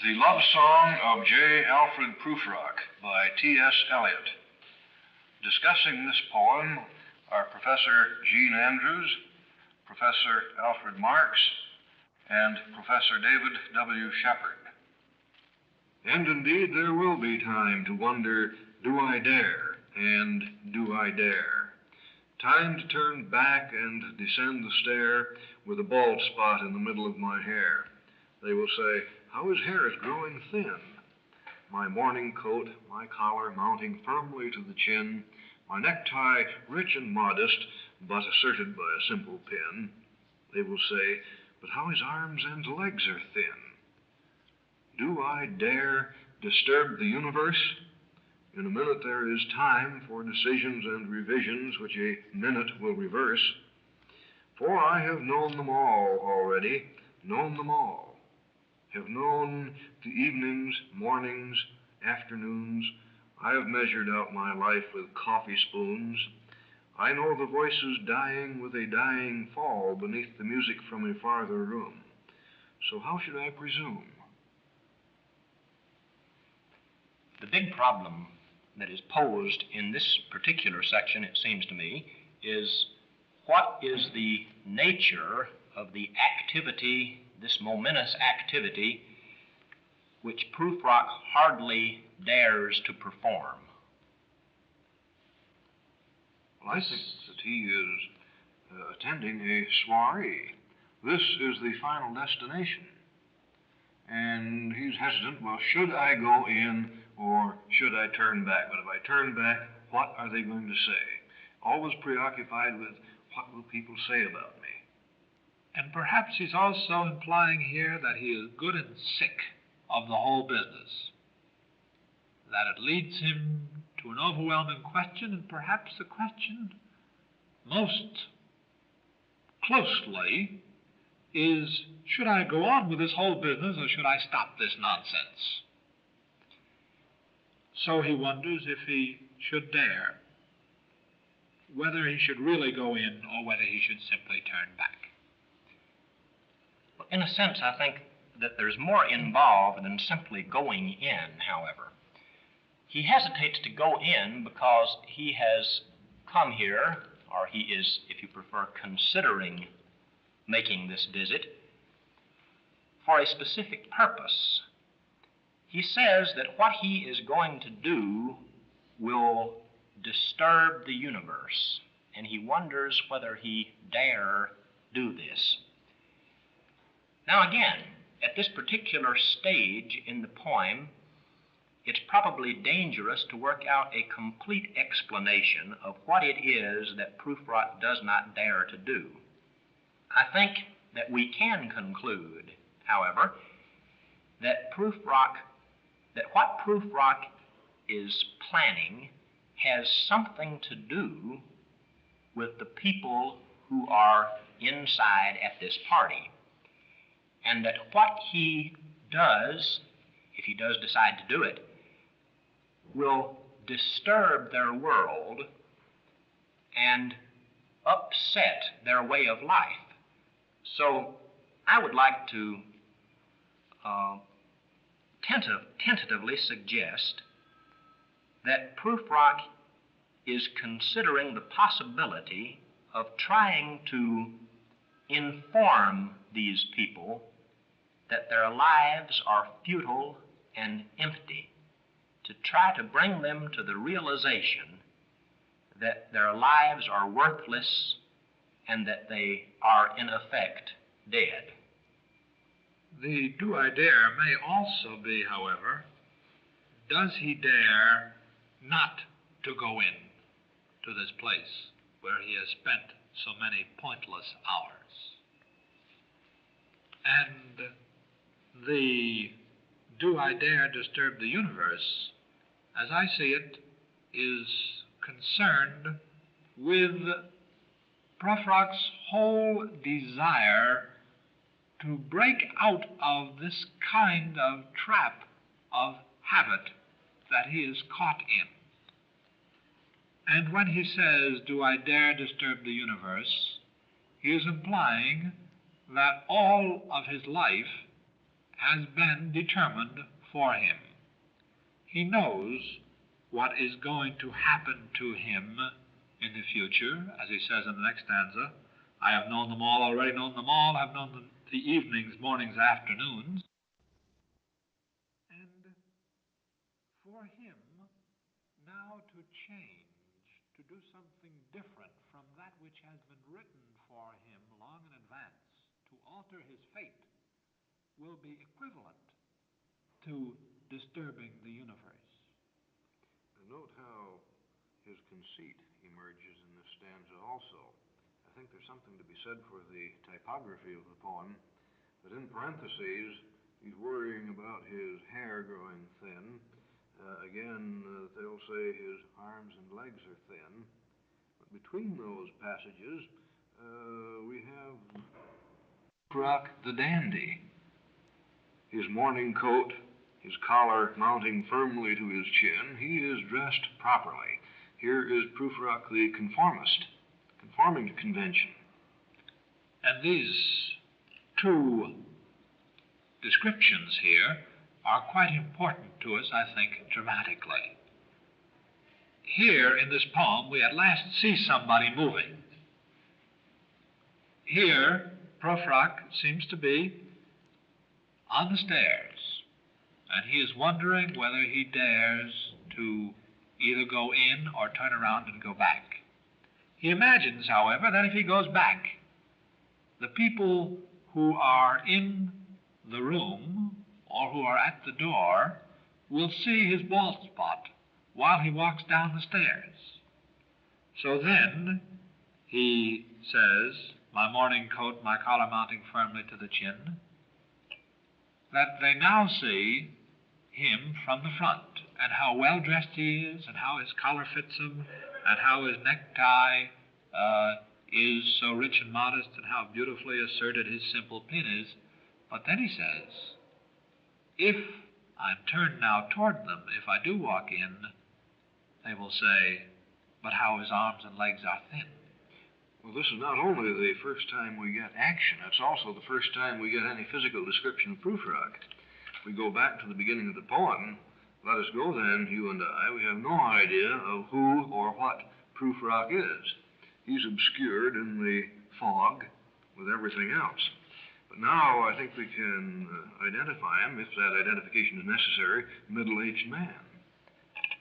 The Love Song of J. Alfred Prufrock by T.S. Eliot. Discussing this poem are Professor Jean Andrews, Professor Alfred Marks, and Professor David W. Shepard. And indeed, there will be time to wonder, do I dare, and do I dare? Time to turn back and descend the stair with a bald spot in the middle of my hair. They will say, how his hair is growing thin. My morning coat, my collar mounting firmly to the chin, my necktie rich and modest, but asserted by a simple pin. They will say, but how his arms and legs are thin. Do I dare disturb the universe? In a minute there is time for decisions and revisions which a minute will reverse. For I have known them all already, known them all. Have known the evenings, mornings, afternoons. I have measured out my life with coffee spoons. I know the voices dying with a dying fall beneath the music from a farther room. So how should I presume? The big problem that is posed in this particular section, it seems to me, is what is the nature of the activity, this momentous activity, which Prufrock hardly dares to perform? Well, I think that he is attending a soiree. This is the final destination. And he's hesitant, well, should I go in or should I turn back? But if I turn back, what are they going to say? Always preoccupied with what will people say about me? And perhaps he's also implying here that he is good and sick of the whole business, that it leads him to an overwhelming question, and perhaps the question most closely is, should I go on with this whole business or should I stop this nonsense? So he wonders if he should dare, whether he should really go in or whether he should simply turn back. Well, in a sense, I think that there's more involved than simply going in, however. He hesitates to go in because he has come here, or he is, if you prefer, considering making this visit for a specific purpose. He says that what he is going to do will disturb the universe, and he wonders whether he dare do this. Now again, at this particular stage in the poem, it's probably dangerous to work out a complete explanation of what it is that Prufrock does not dare to do. I think that we can conclude, however, that what Prufrock is planning has something to do with the people who are inside at this party, and that what he does, if he does decide to do it, will disturb their world and upset their way of life. So I would like to tentatively suggest that Prufrock is considering the possibility of trying to inform these people that their lives are futile and empty, to try to bring them to the realization that their lives are worthless and that they are, in effect, dead. The do I dare may also be, however, does he dare not to go in to this place where he has spent so many pointless hours? And the do I dare disturb the universe, as I see it, is concerned with Prufrock's whole desire to break out of this kind of trap of habit that he is caught in. And when he says, do I dare disturb the universe, he is implying that all of his life has been determined for him. He knows what is going to happen to him in the future, as he says in the next stanza, I have known them all, already known them all, have known them the evenings, mornings, afternoons. And for him now to change, to do something different from that which has been written for him long in advance, to alter his fate, will be equivalent to disturbing the universe. Note how his conceit emerges in this stanza also. I think there's something to be said for the typography of the poem, but in parentheses, he's worrying about his hair growing thin. They'll say his arms and legs are thin. But between those passages, we have Prufrock the dandy. His morning coat, his collar mounting firmly to his chin, he is dressed properly. Here is Prufrock the conformist, conforming to convention. And these two descriptions here are quite important to us, I think, dramatically. Here in this poem, we at last see somebody moving. Here, Prufrock seems to be on the stairs, and he is wondering whether he dares to either go in or turn around and go back. He imagines, however, that if he goes back, the people who are in the room or who are at the door will see his bald spot while he walks down the stairs. So then he says, my morning coat, my collar mounting firmly to the chin, that they now see him from the front, and how well dressed he is, and how his collar fits him, and how his necktie is so rich and modest, and how beautifully asserted his simple pin is. But then he says, if I'm turned now toward them, if I do walk in, they will say, but how his arms and legs are thin. Well, this is not only the first time we get action, it's also the first time we get any physical description of Prufrock. If we go back to the beginning of the poem, let us go then, you and I, we have no idea of who or what Prufrock is. He's obscured in the fog with everything else. But now I think we can identify him, if that identification is necessary, middle-aged man.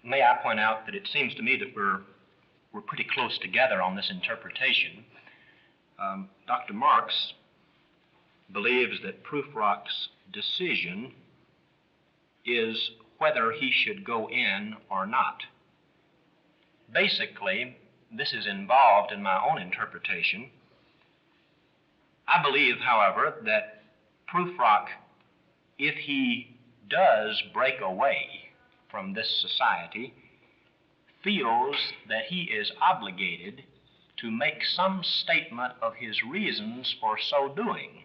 May I point out that it seems to me that we're pretty close together on this interpretation. Dr. Marx believes that Prufrock's decision is whether he should go in or not. Basically, this is involved in my own interpretation. I believe, however, that Prufrock, if he does break away from this society, feels that he is obligated to make some statement of his reasons for so doing.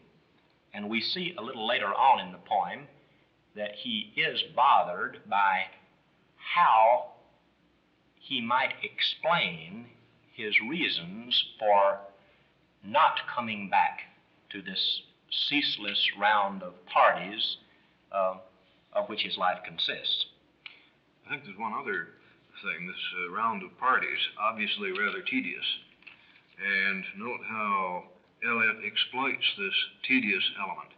And we see a little later on in the poem that he is bothered by how he might explain his reasons for not coming back to this ceaseless round of parties of which his life consists. I think there's one other thing, this round of parties, obviously rather tedious. And note how Eliot exploits this tedious element.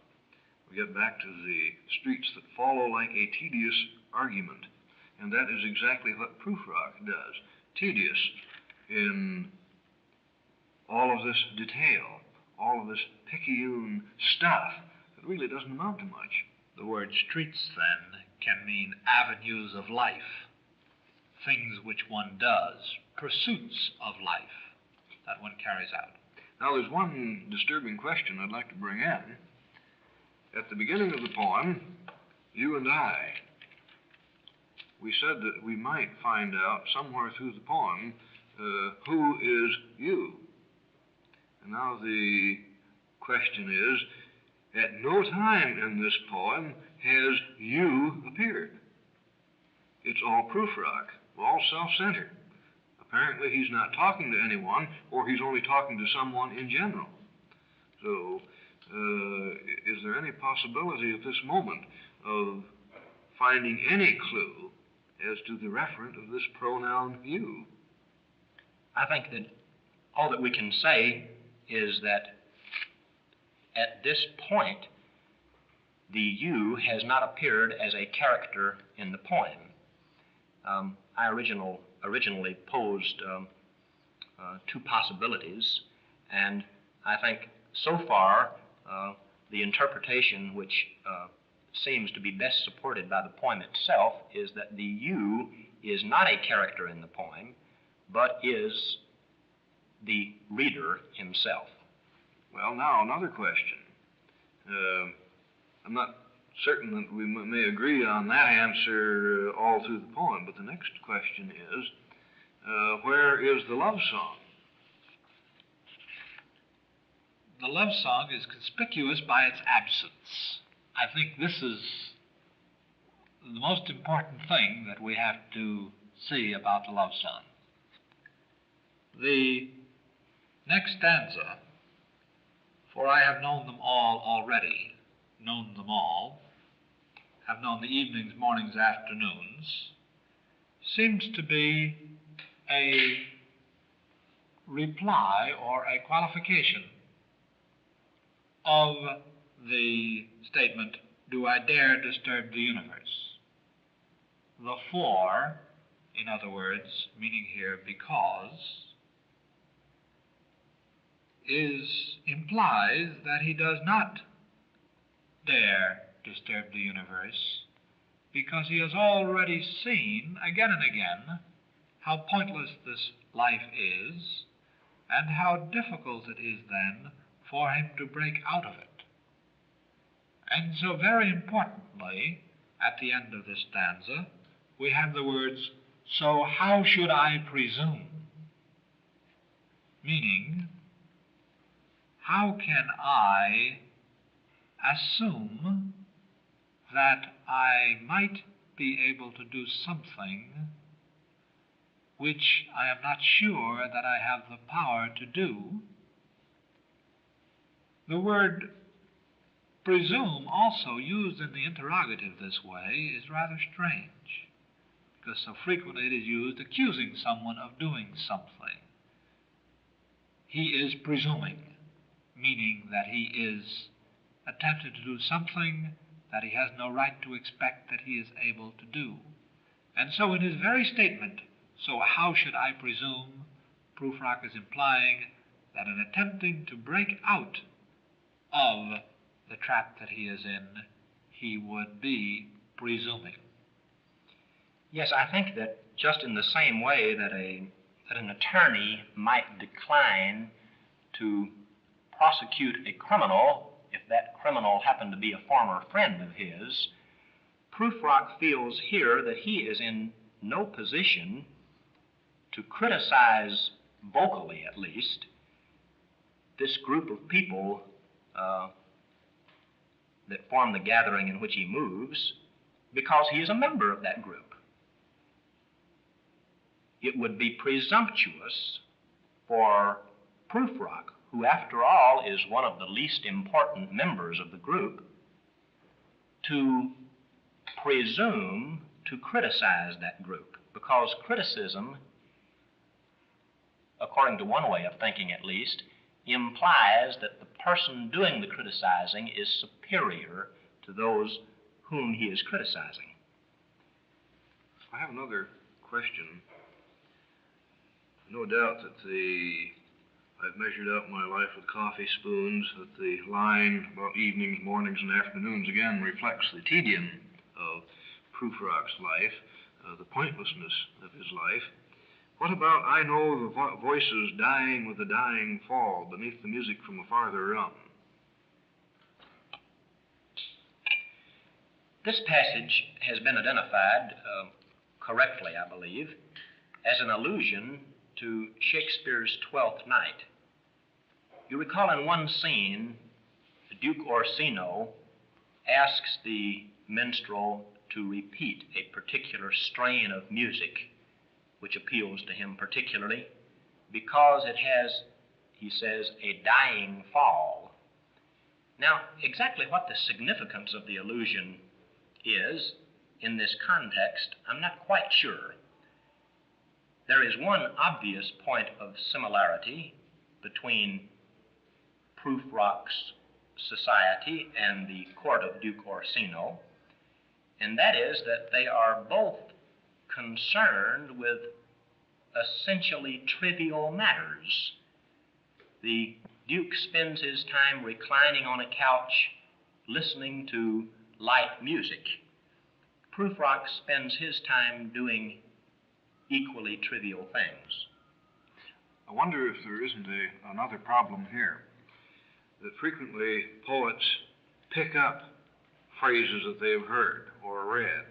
We get back to the streets that follow like a tedious argument. And that is exactly what Prufrock does. Tedious in all of this detail, all of this picayune stuff that really doesn't amount to much. The word streets, then, can mean avenues of life, things which one does, pursuits of life that one carries out. Now, there's one disturbing question I'd like to bring in. At the beginning of the poem, you and I, we said that we might find out somewhere through the poem who is you. And now the question is, at no time in this poem has you appeared. It's all Prufrock, all self-centered. Apparently he's not talking to anyone, or he's only talking to someone in general. So, is there any possibility at this moment of finding any clue as to the referent of this pronoun you? I think that all that we can say is that at this point, the you has not appeared as a character in the poem. I originally posed two possibilities, and I think so far the interpretation which seems to be best supported by the poem itself is that the you is not a character in the poem, but is the reader himself. Well, now, another question. I'm not certain that we may agree on that answer all through the poem, but the next question is, where is the love song? The love song is conspicuous by its absence. I think this is the most important thing that we have to see about the love song. The next stanza, for I have known them all already, known them all, have known the evenings, mornings, afternoons, seems to be a reply or a qualification of the statement, do I dare disturb the universe? The for, in other words, meaning here because, implies that he does not dare disturb the universe because he has already seen again and again how pointless this life is and how difficult it is then for him to break out of it. And so very importantly, at the end of this stanza, we have the words, so how should I presume? Meaning, how can I assume that I might be able to do something which I am not sure that I have the power to do? The word presume, also used in the interrogative this way, is rather strange, because so frequently it is used accusing someone of doing something. He is presuming, meaning that he is attempting to do something that he has no right to expect that he is able to do. And so in his very statement, so how should I presume, Prufrock is implying that in attempting to break out of the trap that he is in, he would be presuming. Yes, I think that just in the same way that an attorney might decline to prosecute a criminal if that criminal happened to be a former friend of his, Prufrock feels here that he is in no position to criticize, vocally at least, this group of people that form the gathering in which he moves, because he is a member of that group. It would be presumptuous for Prufrock, who after all is one of the least important members of the group, to presume to criticize that group, because criticism, according to one way of thinking at least, implies that the person doing the criticizing is superior to those whom he is criticizing. I have another question. No doubt that I've measured out my life with coffee spoons, that the line about evenings, mornings, and afternoons again reflects the tedium of Prufrock's life, the pointlessness of his life. What about, I know the voices dying with a dying fall beneath the music from a farther realm? This passage has been identified correctly, I believe, as an allusion to Shakespeare's Twelfth Night. You recall in one scene, Duke Orsino asks the minstrel to repeat a particular strain of music which appeals to him particularly because it has, he says, a dying fall. Now, exactly what the significance of the allusion is in this context, I'm not quite sure. There is one obvious point of similarity between Prufrock's Society and the Court of Duke Orsino, and that is that they are both concerned with essentially trivial matters. The Duke spends his time reclining on a couch listening to light music. Prufrock spends his time doing equally trivial things. I wonder if there isn't another problem here, that frequently poets pick up phrases that they have heard or read,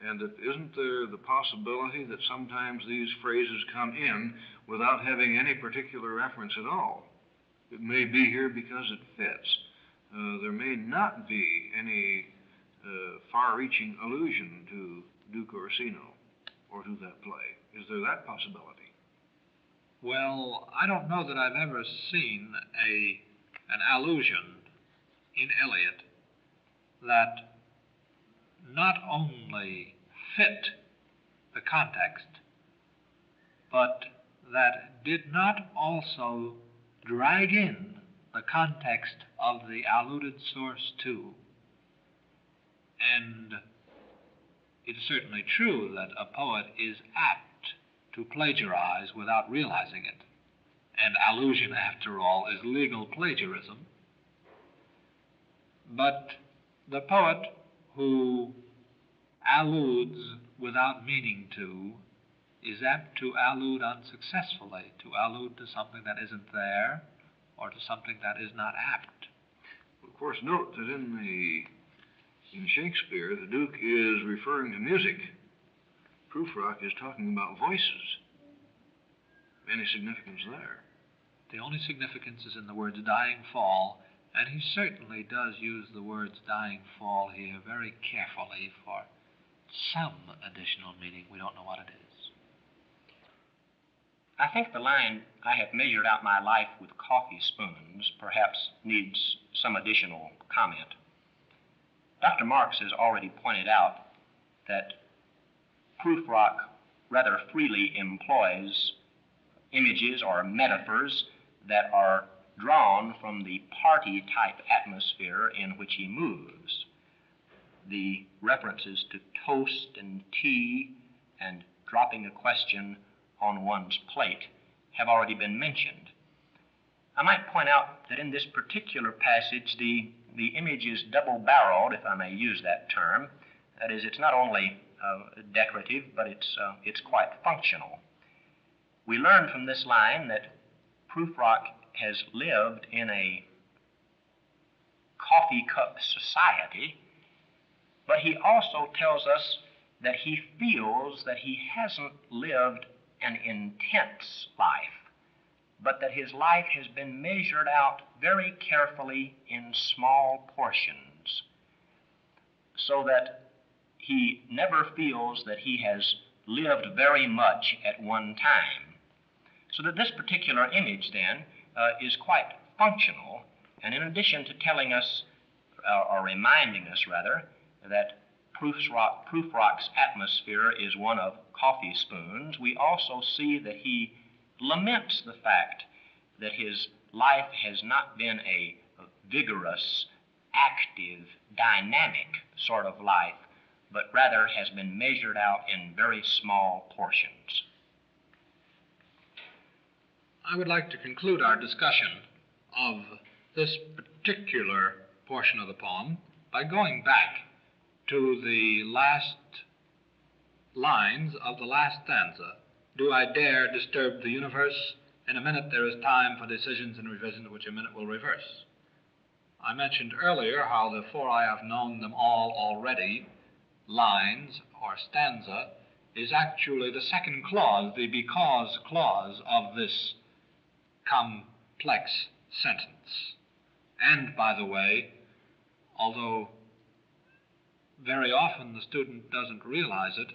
and that isn't there the possibility that sometimes these phrases come in without having any particular reference at all? It may be here because it fits. There may not be any far-reaching allusion to Duke Orsino or to that play. Is there that possibility? Well, I don't know that I've ever seen an allusion in Eliot that not only fit the context, but that did not also drag in the context of the alluded source too. And it is certainly true that a poet is apt to plagiarize without realizing it. And allusion, after all, is legal plagiarism. But the poet who alludes without meaning to is apt to allude unsuccessfully, to allude to something that isn't there or to something that is not apt. Of course, note that in Shakespeare, the Duke is referring to music. Prufrock is talking about voices. Any significance there? The only significance is in the words dying fall, and he certainly does use the words dying fall here very carefully for some additional meaning. We don't know what it is. I think the line, "I have measured out my life with coffee spoons," perhaps needs some additional comment. Dr. Marks has already pointed out that Prufrock rather freely employs images or metaphors that are drawn from the party-type atmosphere in which he moves. The references to toast and tea and dropping a question on one's plate have already been mentioned. I might point out that in this particular passage, the image is double-barreled, if I may use that term. That is, it's not only decorative, but it's quite functional. We learn from this line that Prufrock has lived in a coffee cup society, but he also tells us that he feels that he hasn't lived an intense life, but that his life has been measured out very carefully in small portions, so that he never feels that he has lived very much at one time. So that this particular image, then, is quite functional, and in addition to telling us, or reminding us, rather, that Prufrock's atmosphere is one of coffee spoons, we also see that he laments the fact that his life has not been a vigorous, active, dynamic sort of life, but rather has been measured out in very small portions. I would like to conclude our discussion of this particular portion of the poem by going back to the last lines of the last stanza. Do I dare disturb the universe? In a minute there is time for decisions and revisions which a minute will reverse. I mentioned earlier how the "for I have known them all already" lines or stanza is actually the second clause, the because clause of this complex sentence. And, by the way, although very often the student doesn't realize it,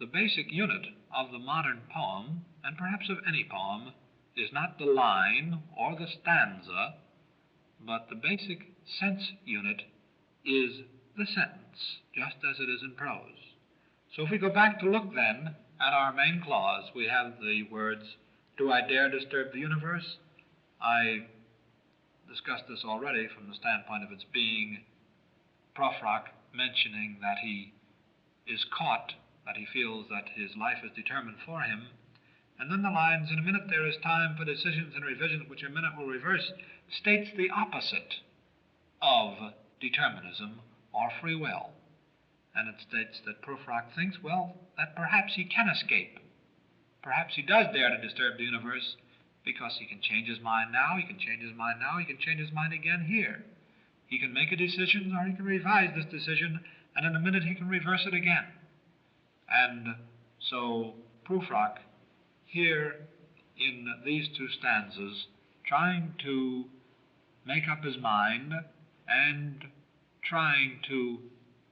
the basic unit of the modern poem, and perhaps of any poem, is not the line or the stanza, but the basic sense unit is the sentence, just as it is in prose. So if we go back to look then at our main clause, we have the words, "Do I dare disturb the universe?" I discussed this already from the standpoint of its being Prufrock mentioning that he is caught, that he feels that his life is determined for him. And then the lines, in a minute there is time for decisions and revisions which a minute will reverse, states the opposite of determinism or free will. And it states that Prufrock thinks, well, that perhaps he can escape. Perhaps he does dare to disturb the universe because he can change his mind now, he can change his mind now, he can change his mind again here. He can make a decision or he can revise this decision, and in a minute he can reverse it again. And so Prufrock, here in these two stanzas, trying to make up his mind and trying to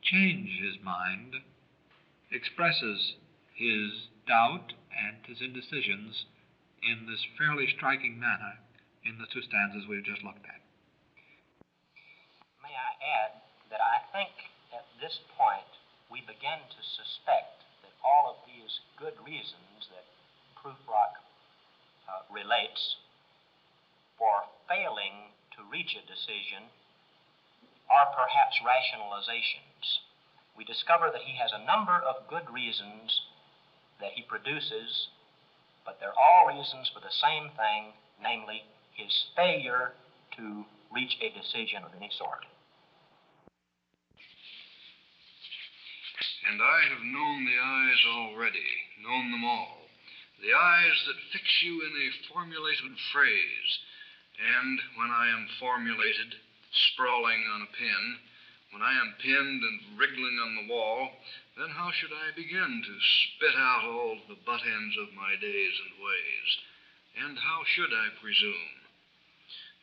change his mind, expresses his doubt and his indecisions in this fairly striking manner in the two stanzas we've just looked at. May I add that I think at this point we begin to suspect that all of these good reasons that Prufrock relates for failing to reach a decision are perhaps rationalizations. We discover that he has a number of good reasons that he produces, but they're all reasons for the same thing, namely his failure to reach a decision of any sort. And I have known the eyes already, known them all. The eyes that fix you in a formulated phrase. And when I am formulated, sprawling on a pin, when I am pinned and wriggling on the wall, then how should I begin to spit out all the butt ends of my days and ways? And how should I presume?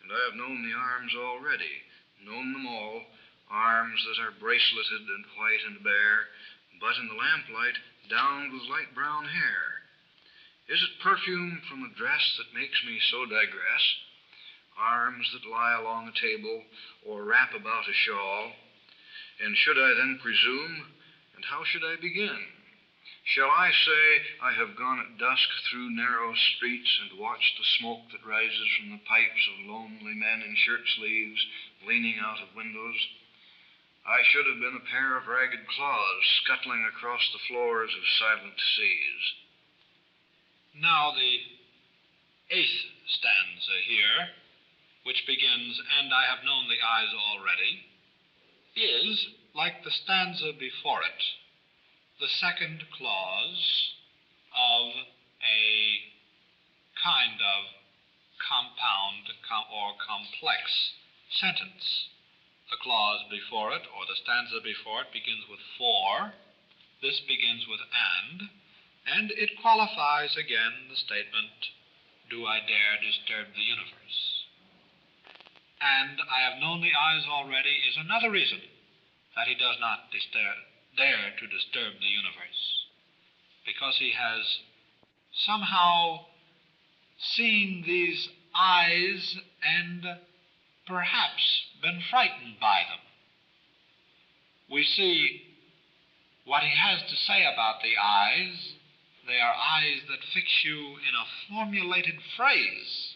And I have known the arms already, known them all, arms that are braceleted and white and bare, but in the lamplight downed with light brown hair. Is it perfume from a dress that makes me so digress? Arms that lie along a table or wrap about a shawl? And should I then presume? And how should I begin? Shall I say I have gone at dusk through narrow streets and watched the smoke that rises from the pipes of lonely men in shirt sleeves leaning out of windows? I should have been a pair of ragged claws scuttling across the floors of silent seas. Now the 8th stanza here, which begins, "And I have known the eyes already," is, like the stanza before it, the second clause of a kind of compound or complex sentence. The clause before it, or the stanza before it, begins with "for." This begins with and it qualifies again the statement, "Do I dare disturb the universe?" "And I have known the eyes already" is another reason that he does not dare to disturb the universe, because he has somehow seen these eyes and perhaps been frightened by them. We see what he has to say about the eyes. They are eyes that fix you in a formulated phrase,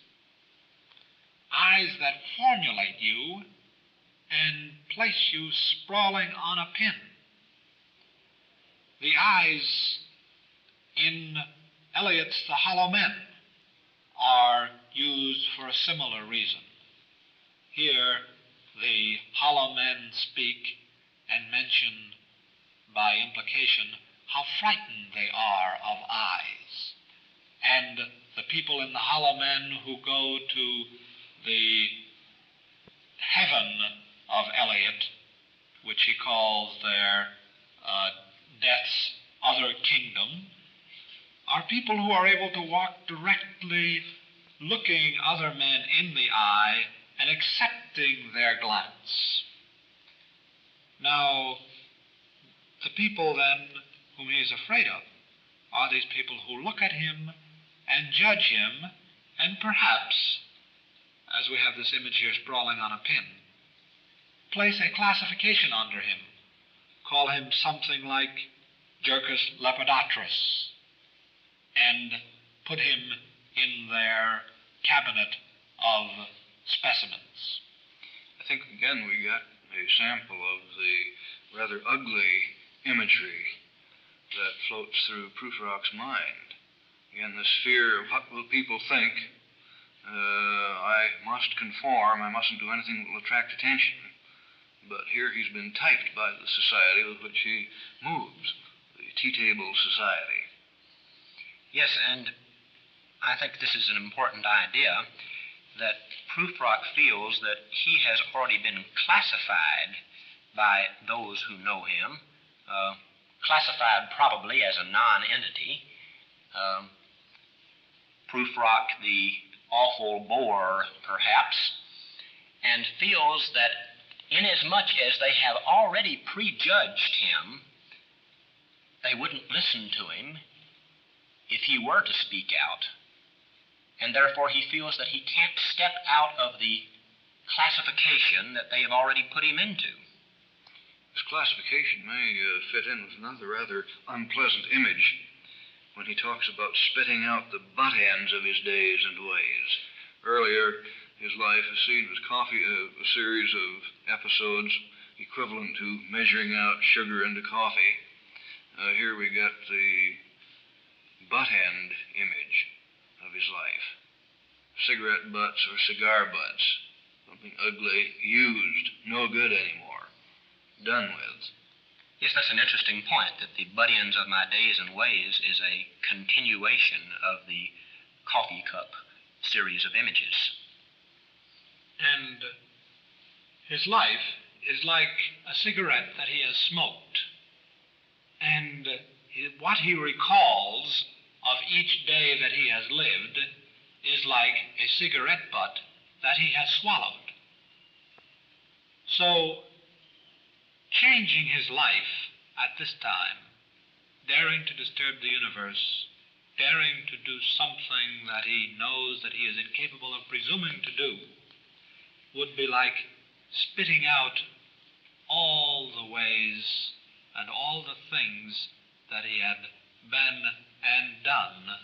eyes that formulate you and place you sprawling on a pin. The eyes in Eliot's The Hollow Men are used for a similar reason. Here, the hollow men speak and mention by implication how frightened they are of eyes. And the people in The Hollow Men who go to the heaven of Eliot, which he calls their death's other kingdom, are people who are able to walk directly looking other men in the eye and accepting their glance. Now, the people then whom he is afraid of are these people who look at him and judge him and perhaps, as we have this image here sprawling on a pin, place a classification under him, call him something like Jercus Lepidotris, and put him in their cabinet of specimens. I think, again, we got a sample of the rather ugly imagery that floats through Prufrock's mind. Again, this fear of what will people think. I must conform. I mustn't do anything that will attract attention. But here he's been typed by the society with which he moves, the tea-table society. Yes, and I think this is an important idea, that Prufrock feels that he has already been classified by those who know him, classified probably as a non-entity. Prufrock, the awful bore, perhaps, and feels that inasmuch as they have already prejudged him, they wouldn't listen to him if he were to speak out. And therefore he feels that he can't step out of the classification that they have already put him into. This classification may fit in with another rather unpleasant image when he talks about spitting out the butt ends of his days and ways. Earlier, his life is seen as a series of episodes equivalent to measuring out sugar into coffee. Here we got the butt end image of his life. Cigarette butts or cigar butts. Something ugly, used, no good anymore. Done with. Yes, that's an interesting point, that the butt ends of my days and ways is a continuation of the coffee cup series of images. And his life is like a cigarette that he has smoked. And what he recalls of each day that he has lived is like a cigarette butt that he has swallowed. So, changing his life at this time, daring to disturb the universe, daring to do something that he knows that he is incapable of presuming to do, would be like spitting out all the ways and all the things that he had been and done,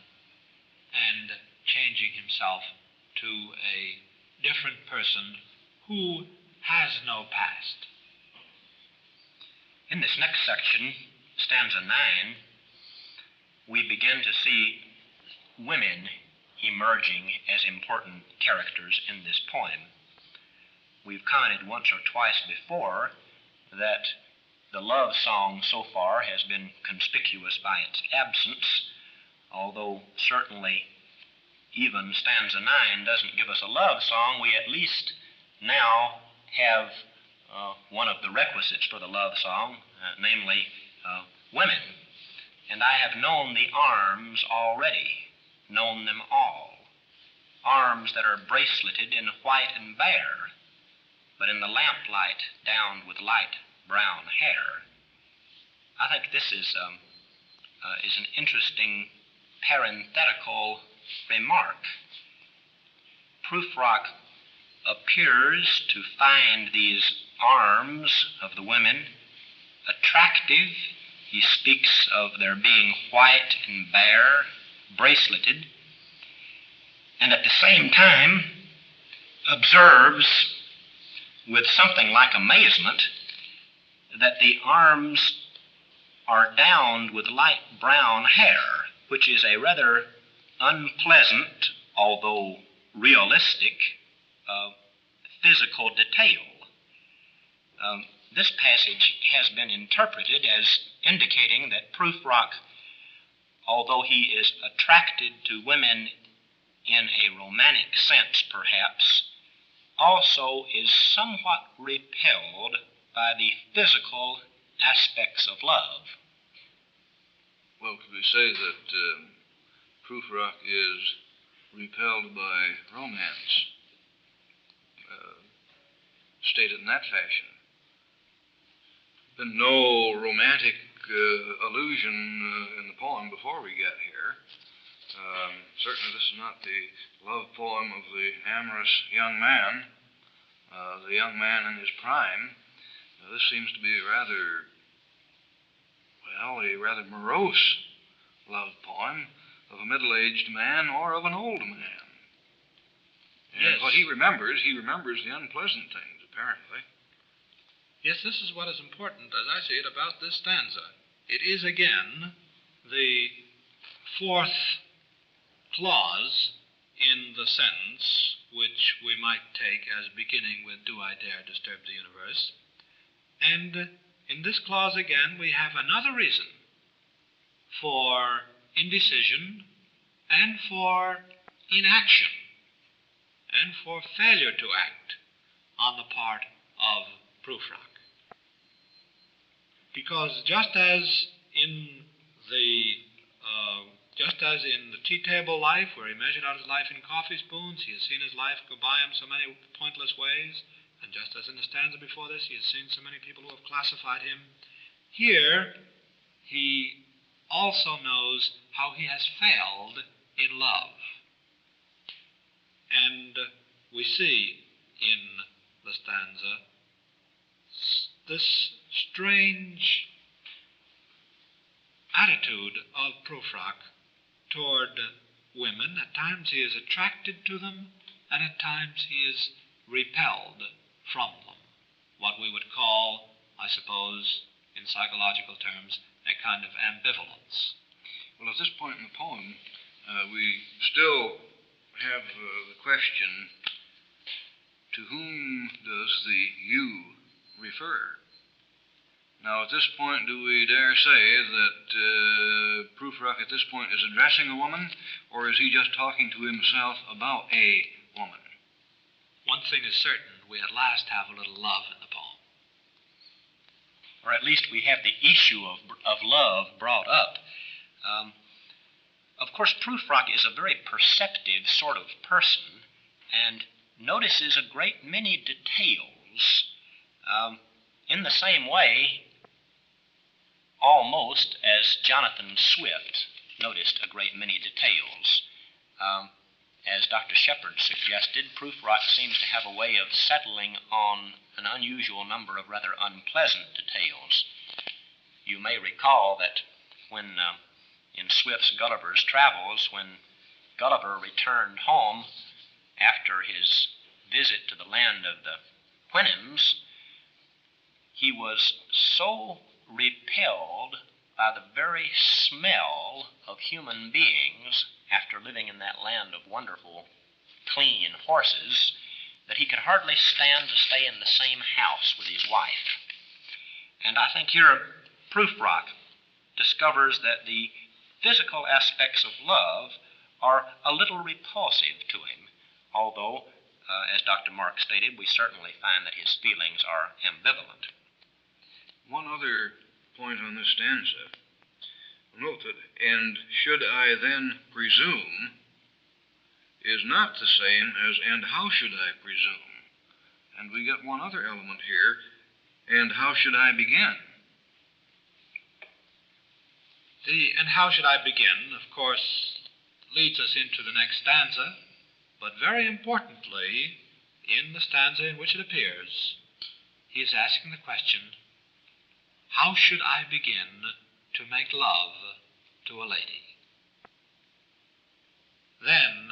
and changing himself to a different person who has no past. In this next section, stanza 9, we begin to see women emerging as important characters in this poem. We've commented once or twice before that the love song so far has been conspicuous by its absence, although certainly even stanza 9 doesn't give us a love song. We at least now have one of the requisites for the love song, namely women. And I have known the arms already, known them all. Arms that are braceleted in white and bare, but in the lamplight downed with light brown hair. I think this is an interesting parenthetical remark. Prufrock appears to find these arms of the women attractive. He speaks of their being white and bare, braceleted, and at the same time observes with something like amazement that the arms are downed with light brown hair, which is a rather unpleasant, although realistic, physical detail. This passage has been interpreted as indicating that Prufrock, although he is attracted to women in a romantic sense perhaps, also is somewhat repelled by the physical aspects of love. Well, could we say that Prufrock is repelled by romance? Stated in that fashion. Been no romantic allusion in the poem before we get here. Certainly this is not the love poem of the amorous young man, the young man in his prime. This seems to be a rather morose love poem of a middle-aged man or of an old man. And Yes. what he remembers the unpleasant things, apparently. Yes, this is what is important, as I see it, about this stanza. It is, again, the fourth clause in the sentence, which we might take as beginning with, "Do I dare disturb the universe?" And in this clause, again, we have another reason for indecision and for inaction and for failure to act on the part of Prufrock. Because just as in the tea table life, where he measured out his life in coffee spoons, he has seen his life go by him so many pointless ways, and just as in the stanza before this, he has seen so many people who have classified him, here he also knows how he has failed in love. And we see in the stanza this strange attitude of Prufrock toward women. At times he is attracted to them, and at times he is repelled from them. What we would call, I suppose, in psychological terms, a kind of ambivalence. Well, at this point in the poem, we still have the question, to whom does the you refer? Now, at this point, do we dare say that Prufrock at this point is addressing a woman, or is he just talking to himself about a woman? One thing is certain, we at last have a little love in the poem. Or at least we have the issue of love brought up. Of course, Prufrock is a very perceptive sort of person and notices a great many details. In the same way, almost as Jonathan Swift noticed a great many details. As Dr. Shepard suggested, Prufrock seems to have a way of settling on an unusual number of rather unpleasant details. You may recall that when, in Swift's Gulliver's Travels, when Gulliver returned home after his visit to the land of the Houyhnhnms, he was so repelled by the very smell of human beings after living in that land of wonderful, clean horses that he could hardly stand to stay in the same house with his wife. And I think here Prufrock discovers that the physical aspects of love are a little repulsive to him, although, as Dr. Mark stated, we certainly find that his feelings are ambivalent. One other point on this stanza. Note that, and should I then presume, is not the same as, and how should I presume? And we get one other element here, and how should I begin? And how should I begin, of course, leads us into the next stanza, but very importantly, in the stanza in which it appears, he is asking the question, how should I begin to make love to a lady? Then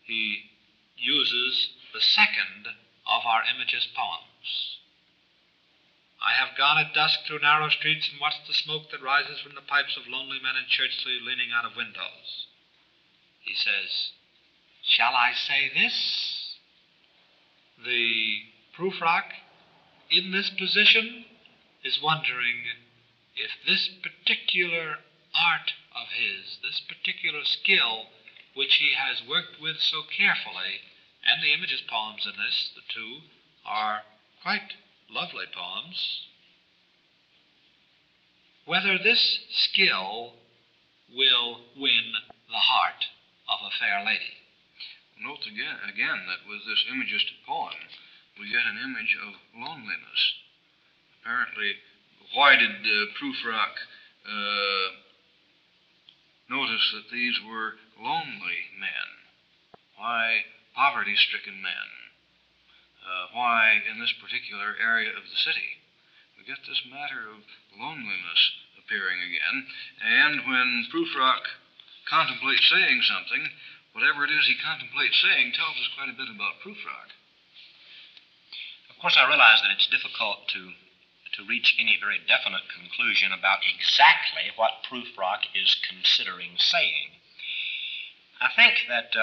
he uses the second of our Imagist poems. I have gone at dusk through narrow streets and watched the smoke that rises from the pipes of lonely men in church sleeves leaning out of windows. He says, shall I say this? The Prufrock, in this position, is wondering if this particular art of his, this particular skill which he has worked with so carefully, and the Imagist poems in this, the two, are quite lovely poems, whether this skill will win the heart of a fair lady. Note again that with this Imagist poem, we get an image of loneliness. Apparently, why did Prufrock notice that these were lonely men? Why poverty-stricken men? Why in this particular area of the city? We get this matter of loneliness appearing again, and when Prufrock contemplates saying something, whatever it is he contemplates saying tells us quite a bit about Prufrock. Of course, I realize that it's difficult to reach any very definite conclusion about exactly what Prufrock is considering saying. I think that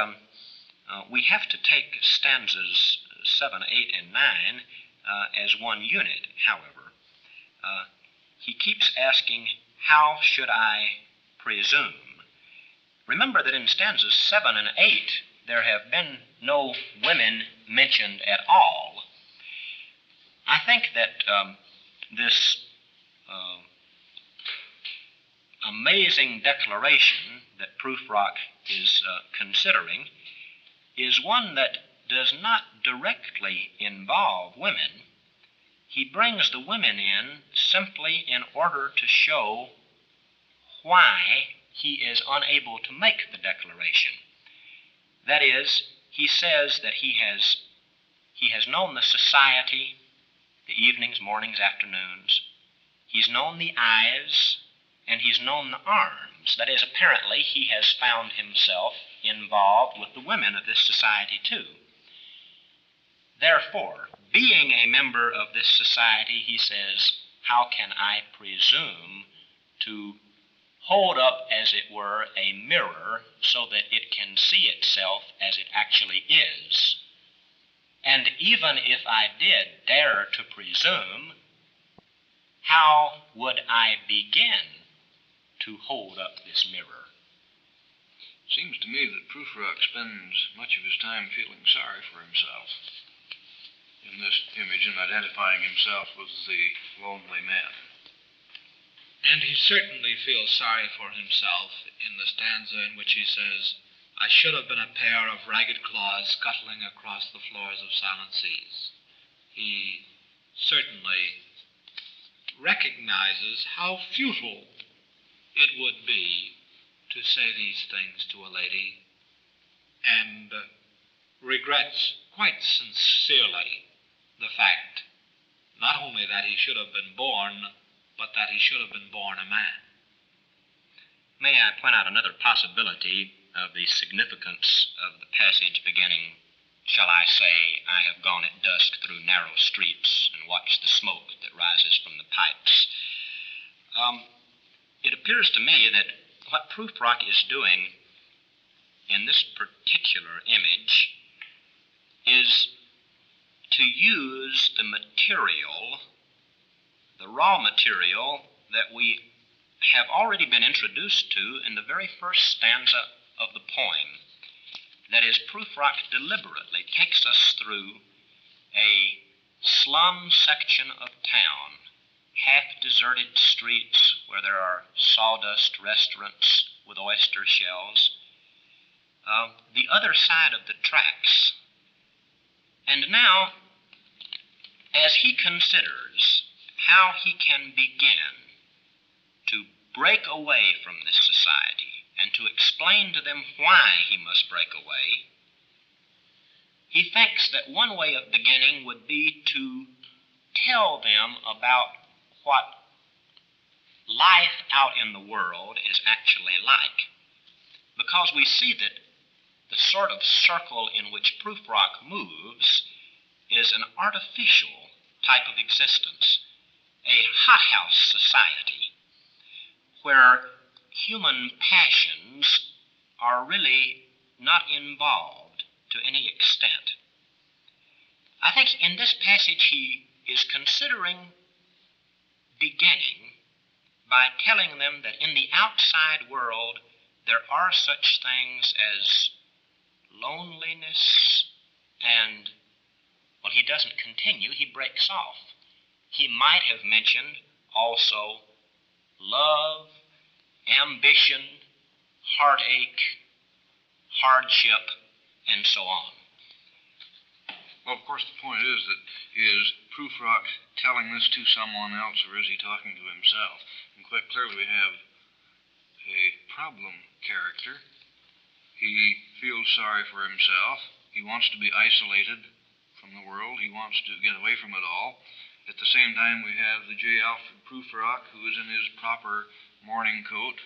we have to take stanzas 7, 8, and 9 as one unit, however. He keeps asking, how should I presume? Remember that in stanzas 7 and 8, there have been no women mentioned at all. I think that this amazing declaration that Prufrock is considering is one that does not directly involve women. He brings the women in simply in order to show why he is unable to make the declaration. That is, he says that he has known the society, the evenings, mornings, afternoons. He's known the eyes, and he's known the arms. That is, apparently, he has found himself involved with the women of this society, too. Therefore, being a member of this society, he says, how can I presume to hold up, as it were, a mirror so that it can see itself as it actually is? And even if I did dare to presume, how would I begin to hold up this mirror? Seems to me that Prufrock spends much of his time feeling sorry for himself in this image and identifying himself with the lonely man. And he certainly feels sorry for himself in the stanza in which he says, I should have been a pair of ragged claws scuttling across the floors of silent seas. He certainly recognizes how futile it would be to say these things to a lady, and regrets quite sincerely the fact not only that he should have been born, but that he should have been born a man. May I point out another possibility of the significance of the passage beginning, shall I say, I have gone at dusk through narrow streets and watched the smoke that rises from the pipes. It appears to me that what Prufrock is doing in this particular image is to use the material, the raw material that we have already been introduced to in the very first stanza of the poem. That is, Prufrock deliberately takes us through a slum section of town, half-deserted streets where there are sawdust restaurants with oyster shells, the other side of the tracks. And now, as he considers how he can begin to break away from this society and to explain to them why he must break away, he thinks that one way of beginning would be to tell them about what life out in the world is actually like. Because we see that the sort of circle in which Prufrock moves is an artificial type of existence, a hothouse society, where human passions are really not involved to any extent. I think in this passage he is considering beginning by telling them that in the outside world there are such things as loneliness and, well, he doesn't continue, he breaks off. He might have mentioned also love, ambition, heartache, hardship, and so on. Well, of course, the point is Prufrock telling this to someone else, or is he talking to himself? And quite clearly we have a problem character. He feels sorry for himself. He wants to be isolated from the world. He wants to get away from it all. At the same time, we have the J. Alfred Prufrock, who is in his proper morning coat,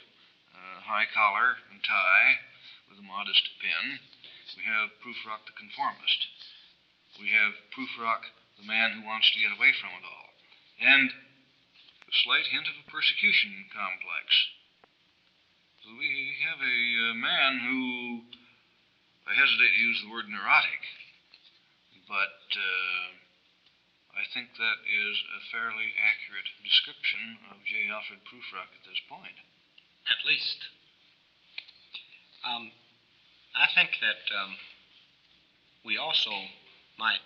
high collar and tie, with a modest pen. We have Prufrock the conformist. We have Prufrock, the man who wants to get away from it all. And a slight hint of a persecution complex. So we have a man who, I hesitate to use the word neurotic, but I think that is a fairly accurate description of J. Alfred Prufrock at this point. At least. I think that we also might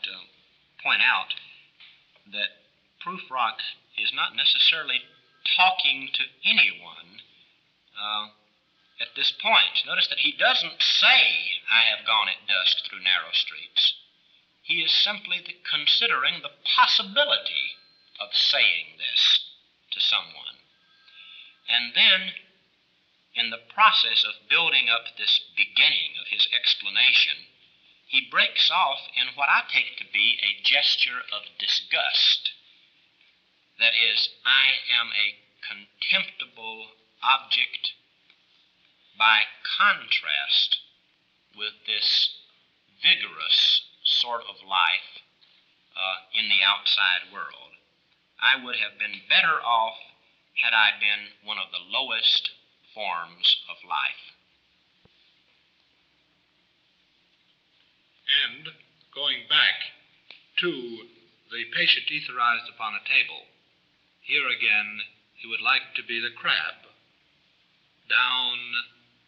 point out that Prufrock is not necessarily talking to anyone at this point. Notice that he doesn't say, "I have gone at dusk through narrow streets." He is simply considering the possibility of saying this to someone. And then, in the process of building up this beginning of his explanation, he breaks off in what I take to be a gesture of disgust. That is, I am a contemptible object by contrast with this vigorous sort of life in the outside world. I would have been better off had I been one of the lowest forms of life. And going back to the patient etherized upon a table, here again he would like to be the crab, down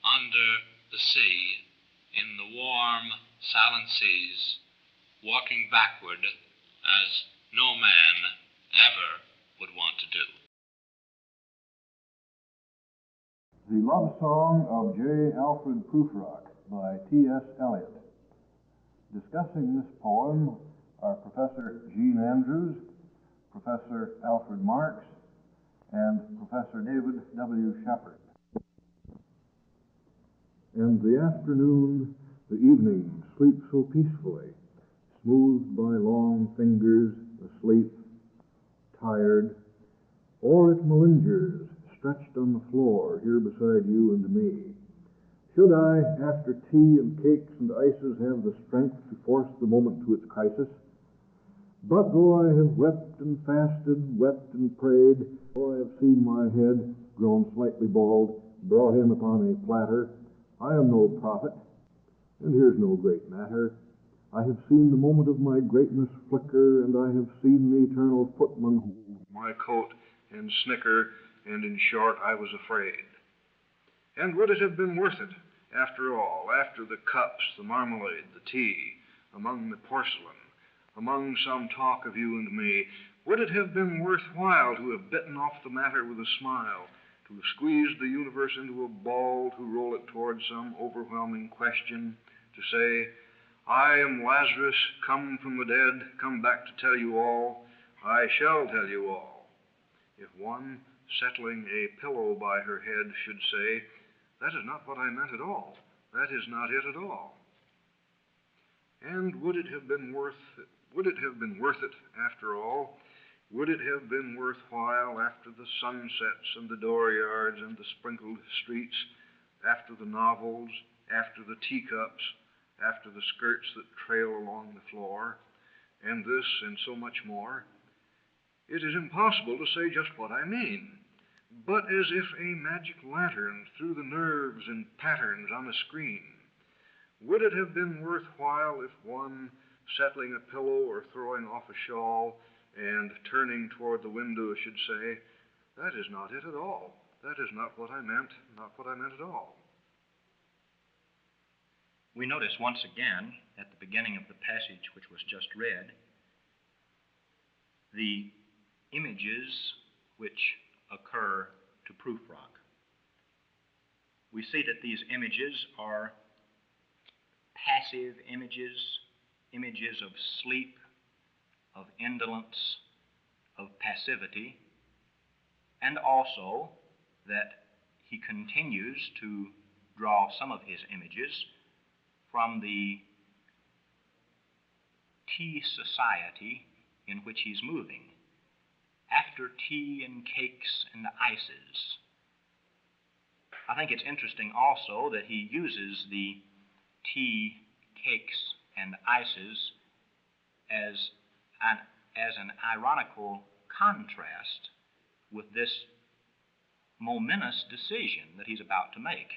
under the sea, in the warm, silent seas, walking backward as no man ever would want to do. The Love Song of J. Alfred Prufrock by T.S. Eliot. Discussing this poem are Professor Jean Andrews, Professor Alfred Marks, and Professor David W. Shepard. And the afternoon, the evening, sleep so peacefully, smoothed by long fingers, asleep, tired, or it malingers, stretched on the floor here beside you and me. Should I, after tea and cakes and ices, have the strength to force the moment to its crisis? But though I have wept and fasted, wept and prayed, though I have seen my head, grown slightly bald, brought in upon a platter, I am no prophet, and here's no great matter. I have seen the moment of my greatness flicker, and I have seen the eternal footman hold my coat and snicker, and in short, I was afraid. And would it have been worth it, after all, after the cups, the marmalade, the tea, among the porcelain, among some talk of you and me, would it have been worthwhile to have bitten off the matter with a smile, to have squeezed the universe into a ball, to roll it toward some overwhelming question, to say, I am Lazarus, come from the dead, come back to tell you all, I shall tell you all. If one, settling a pillow by her head, should say, that is not what I meant at all, that is not it at all. And would it have been worth it after all? Would it have been worthwhile after the sunsets and the dooryards and the sprinkled streets, after the novels, after the teacups, after the skirts that trail along the floor, and this and so much more? It is impossible to say just what I mean, but as if a magic lantern threw the nerves in patterns on a screen. Would it have been worthwhile if one, settling a pillow or throwing off a shawl and turning toward the window, should say, that is not it at all, that is not what I meant, not what I meant at all? We notice once again, at the beginning of the passage which was just read, the images which occur to Prufrock. We see that these images are passive images, images of sleep, of indolence, of passivity, and also that he continues to draw some of his images from the tea society in which he's moving. After tea and cakes and ices, I think it's interesting also that he uses the tea, cakes, and ices as an ironical contrast with this momentous decision that he's about to make.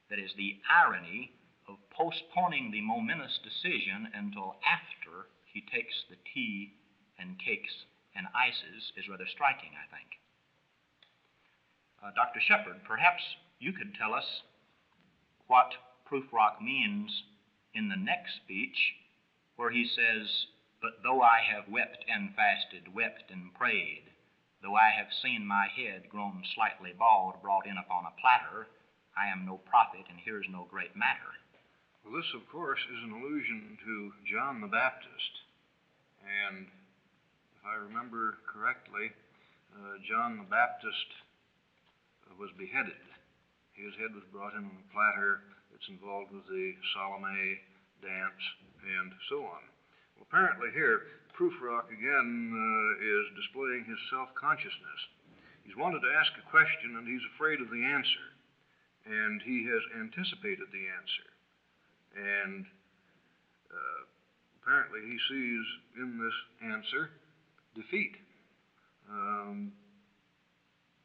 That is, the irony of postponing the momentous decision until after he takes the tea and cakes and ices is rather striking, I think. Dr. Shepard, perhaps you could tell us what Prufrock means in the next speech where he says, "But though I have wept and fasted, wept and prayed, though I have seen my head grown slightly bald, brought in upon a platter, I am no prophet, and here's no great matter." Well, this, of course, is an allusion to John the Baptist. And if I remember correctly, John the Baptist was beheaded. His head was brought in on a platter. It's involved with the Salome dance and so on. Well, apparently here, Prufrock again is displaying his self-consciousness. He's wanted to ask a question and he's afraid of the answer. And he has anticipated the answer. And apparently he sees in this answer defeat.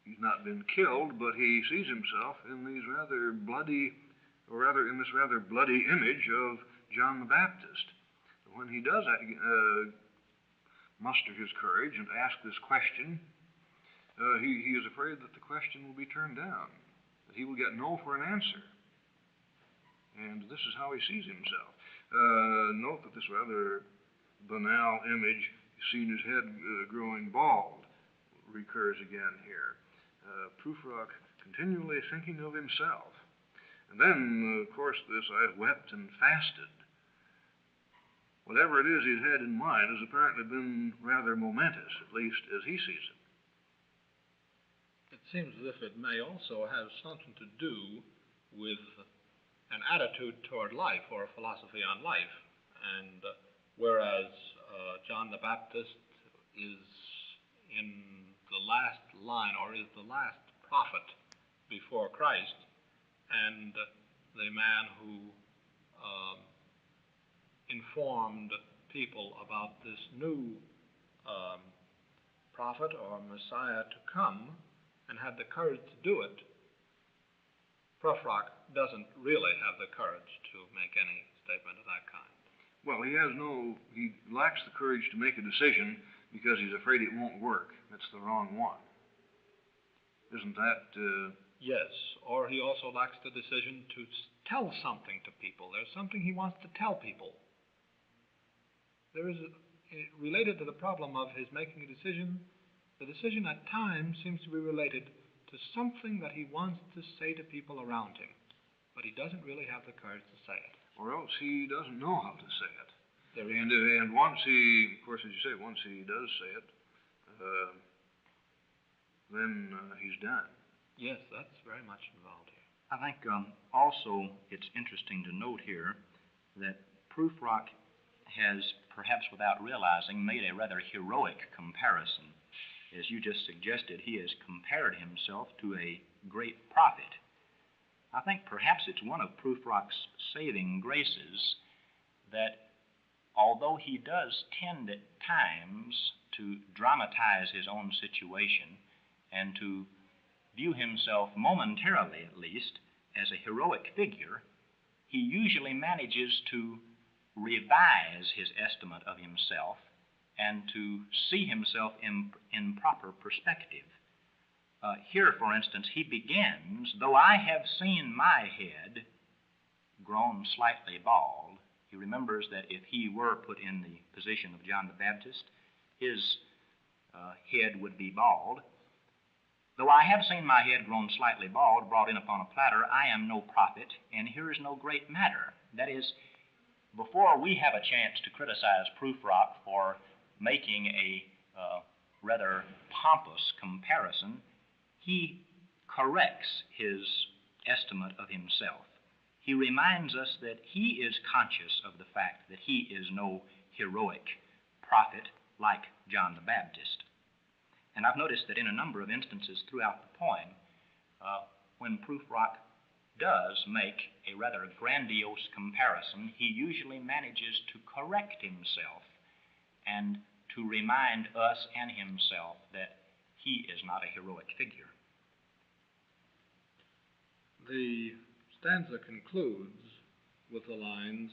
He's not been killed, but he sees himself in these rather bloody, or rather in this rather bloody image of John the Baptist. When he does muster his courage and ask this question, he is afraid that the question will be turned down, that he will get no for an answer. And this is how he sees himself. Note that this rather banal image, seeing his head growing bald, recurs again here. Prufrock continually thinking of himself. And then, of course, this "I have wept and fasted." Whatever it is he's had in mind has apparently been rather momentous, at least as he sees it. It seems as if it may also have something to do with an attitude toward life or a philosophy on life. And whereas John the Baptist is in the last line, or is the last prophet before Christ, and the man who informed people about this new prophet or Messiah to come and had the courage to do it, Prufrock doesn't really have the courage to make any statement of that kind. Well, he lacks the courage to make a decision because he's afraid it won't work. It's the wrong one. Isn't that... Yes, or he also lacks the decision to tell something to people. There's something he wants to tell people. There is, related to the problem of his making a decision, the decision at times seems to be related to something that he wants to say to people around him, but he doesn't really have the courage to say it. Or else he doesn't know how to say it. There is And once he, of course, as you say, once he does say it, then he's done. Yes, that's very much involved here. I think also it's interesting to note here that Prufrock has, perhaps without realizing, made a rather heroic comparison. As you just suggested, he has compared himself to a great prophet. I think perhaps it's one of Prufrock's saving graces that although he does tend at times to dramatize his own situation and to view himself momentarily, at least, as a heroic figure, he usually manages to revise his estimate of himself and to see himself in proper perspective. Here, for instance, he begins, "Though I have seen my head grown slightly bald." He remembers that if he were put in the position of John the Baptist, his head would be bald. "Though I have seen my head grown slightly bald, brought in upon a platter, I am no prophet, and here is no great matter." That is, before we have a chance to criticize Prufrock for making a rather pompous comparison, he corrects his estimate of himself. He reminds us that he is conscious of the fact that he is no heroic prophet like John the Baptist. And I've noticed that in a number of instances throughout the poem, when Prufrock does make a rather grandiose comparison, he usually manages to correct himself and to remind us and himself that he is not a heroic figure. The stanza concludes with the lines,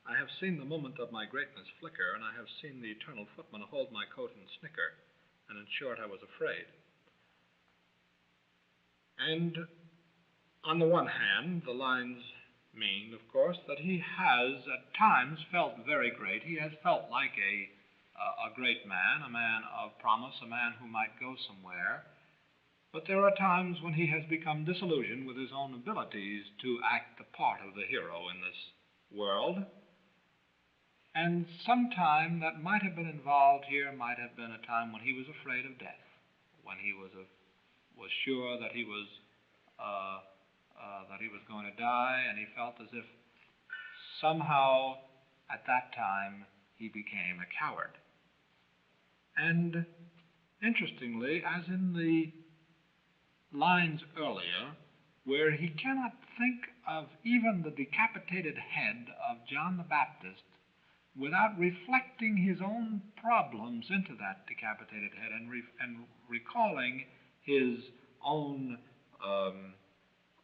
"I have seen the moment of my greatness flicker, and I have seen the eternal footman hold my coat and snicker, and in short I was afraid." And on the one hand, the lines mean, of course, that he has at times felt very great. He has felt like a great man, a man of promise, a man who might go somewhere. But there are times when he has become disillusioned with his own abilities to act the part of the hero in this world. And some time that might have been involved here might have been a time when he was afraid of death, when he was sure that he was going to die, and he felt as if somehow at that time he became a coward. And interestingly, as in the lines earlier, where he cannot think of even the decapitated head of John the Baptist without reflecting his own problems into that decapitated head and recalling his own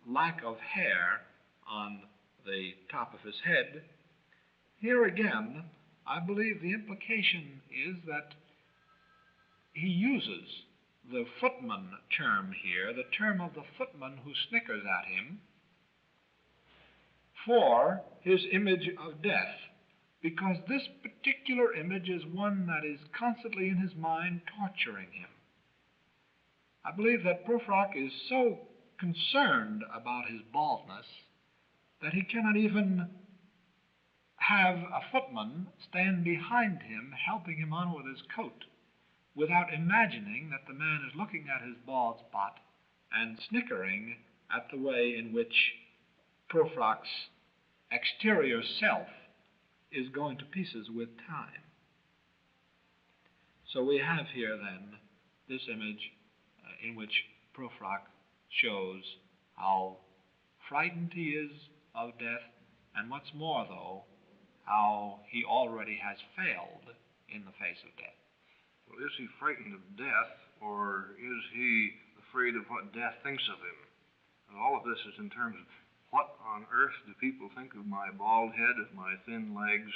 lack of hair on the top of his head, here again, I believe the implication is that he uses the footman term here, the term of the footman who snickers at him, for his image of death, because this particular image is one that is constantly in his mind torturing him. I believe that Prufrock is so concerned about his baldness that he cannot even have a footman stand behind him helping him on with his coat without imagining that the man is looking at his bald spot and snickering at the way in which Prufrock's exterior self is going to pieces with time. So we have here then this image in which Prufrock shows how frightened he is of death, and what's more, though, how he already has failed in the face of death. Well, is he frightened of death, or is he afraid of what death thinks of him? And all of this is in terms of what on earth do people think of my bald head, of my thin legs,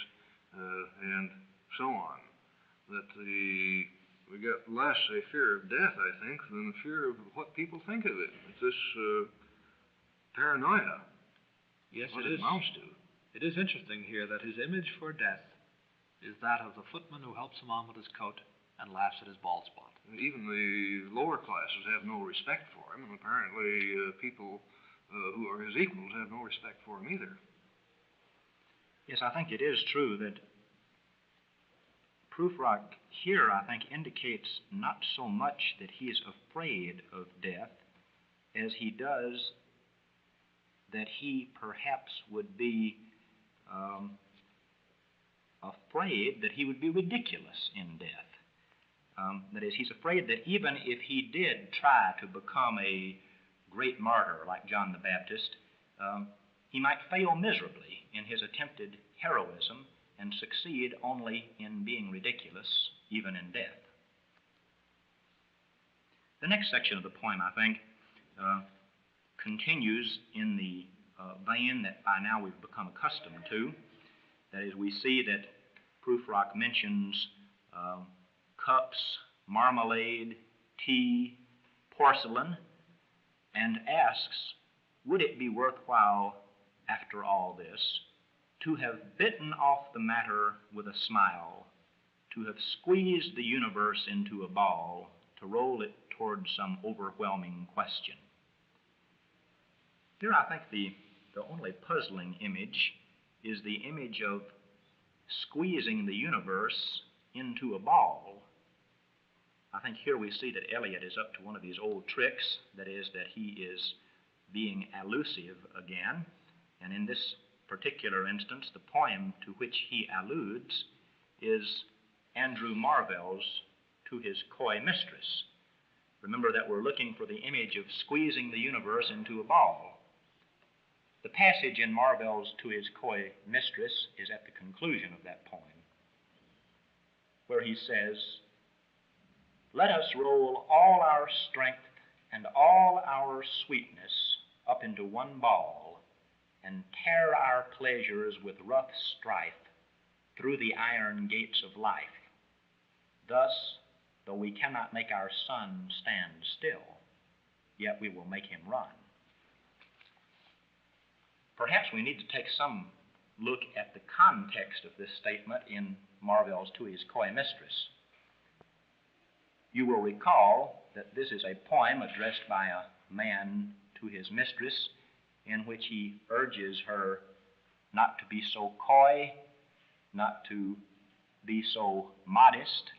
and so on. That we get less a fear of death, I think, than a fear of what people think of it. It's this paranoia. Yes, what it is. Amounts to. It is interesting here that his image for death is that of the footman who helps him on with his coat and laughs at his bald spot. And even the lower classes have no respect for him, and apparently people who are his equals have no respect for him either. Yes, I think it is true that Prufrock here, I think, indicates not so much that he is afraid of death as he does that he perhaps would be afraid that he would be ridiculous in death. That is, he's afraid that even if he did try to become a great martyr like John the Baptist, he might fail miserably in his attempted heroism and succeed only in being ridiculous, even in death. The next section of the poem, I think, continues in the vein that by now we've become accustomed to. That is, we see that Prufrock mentions cups, marmalade, tea, porcelain, and asks, would it be worthwhile, after all this, to have bitten off the matter with a smile, to have squeezed the universe into a ball, to roll it toward some overwhelming question? Here I think the only puzzling image is the image of squeezing the universe into a ball. I think here we see that Eliot is up to one of his old tricks, that is, that he is being allusive again, and in this particular instance, the poem to which he alludes is Andrew Marvell's To His Coy Mistress. Remember that we're looking for the image of squeezing the universe into a ball. The passage in Marvell's To His Coy Mistress is at the conclusion of that poem, where he says, "Let us roll all our strength and all our sweetness up into one ball, and tear our pleasures with rough strife through the iron gates of life. Thus, though we cannot make our sun stand still, yet we will make him run." Perhaps we need to take some look at the context of this statement in Marvell's To His Coy Mistress. You will recall that this is a poem addressed by a man to his mistress, in which he urges her not to be so coy, not to be so modest,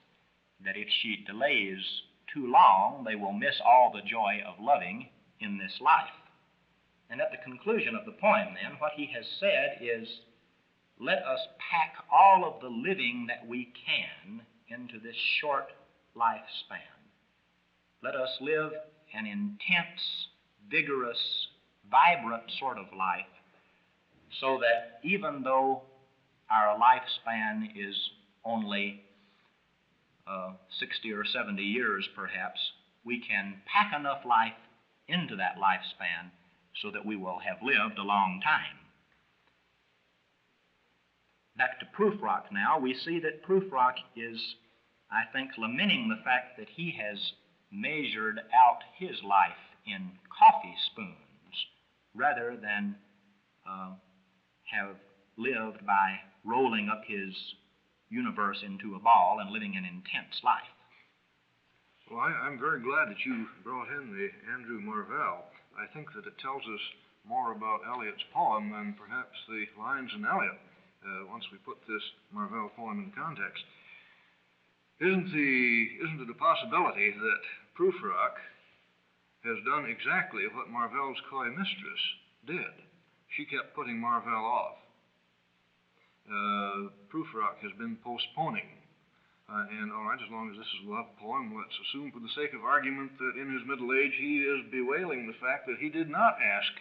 that if she delays too long, they will miss all the joy of loving in this life. And at the conclusion of the poem, then, what he has said is, let us pack all of the living that we can into this short lifespan. Let us live an intense, vigorous, vibrant sort of life, so that even though our lifespan is only 60 or 70 years perhaps, we can pack enough life into that lifespan so that we will have lived a long time. Back to Prufrock now, we see that Prufrock is, I think, lamenting the fact that he has measured out his life in coffee spoons rather than have lived by rolling up his universe into a ball and living an intense life. Well, I'm very glad that you brought in the Andrew Marvell. I think that it tells us more about Eliot's poem than perhaps the lines in Eliot, once we put this Marvell poem in context. Isn't it a possibility that Prufrock has done exactly what Marvell's coy mistress did? She kept putting Marvell off. Prufrock has been postponing. And all right, as long as this is a love poem, let's assume for the sake of argument that in his middle age he is bewailing the fact that he did not ask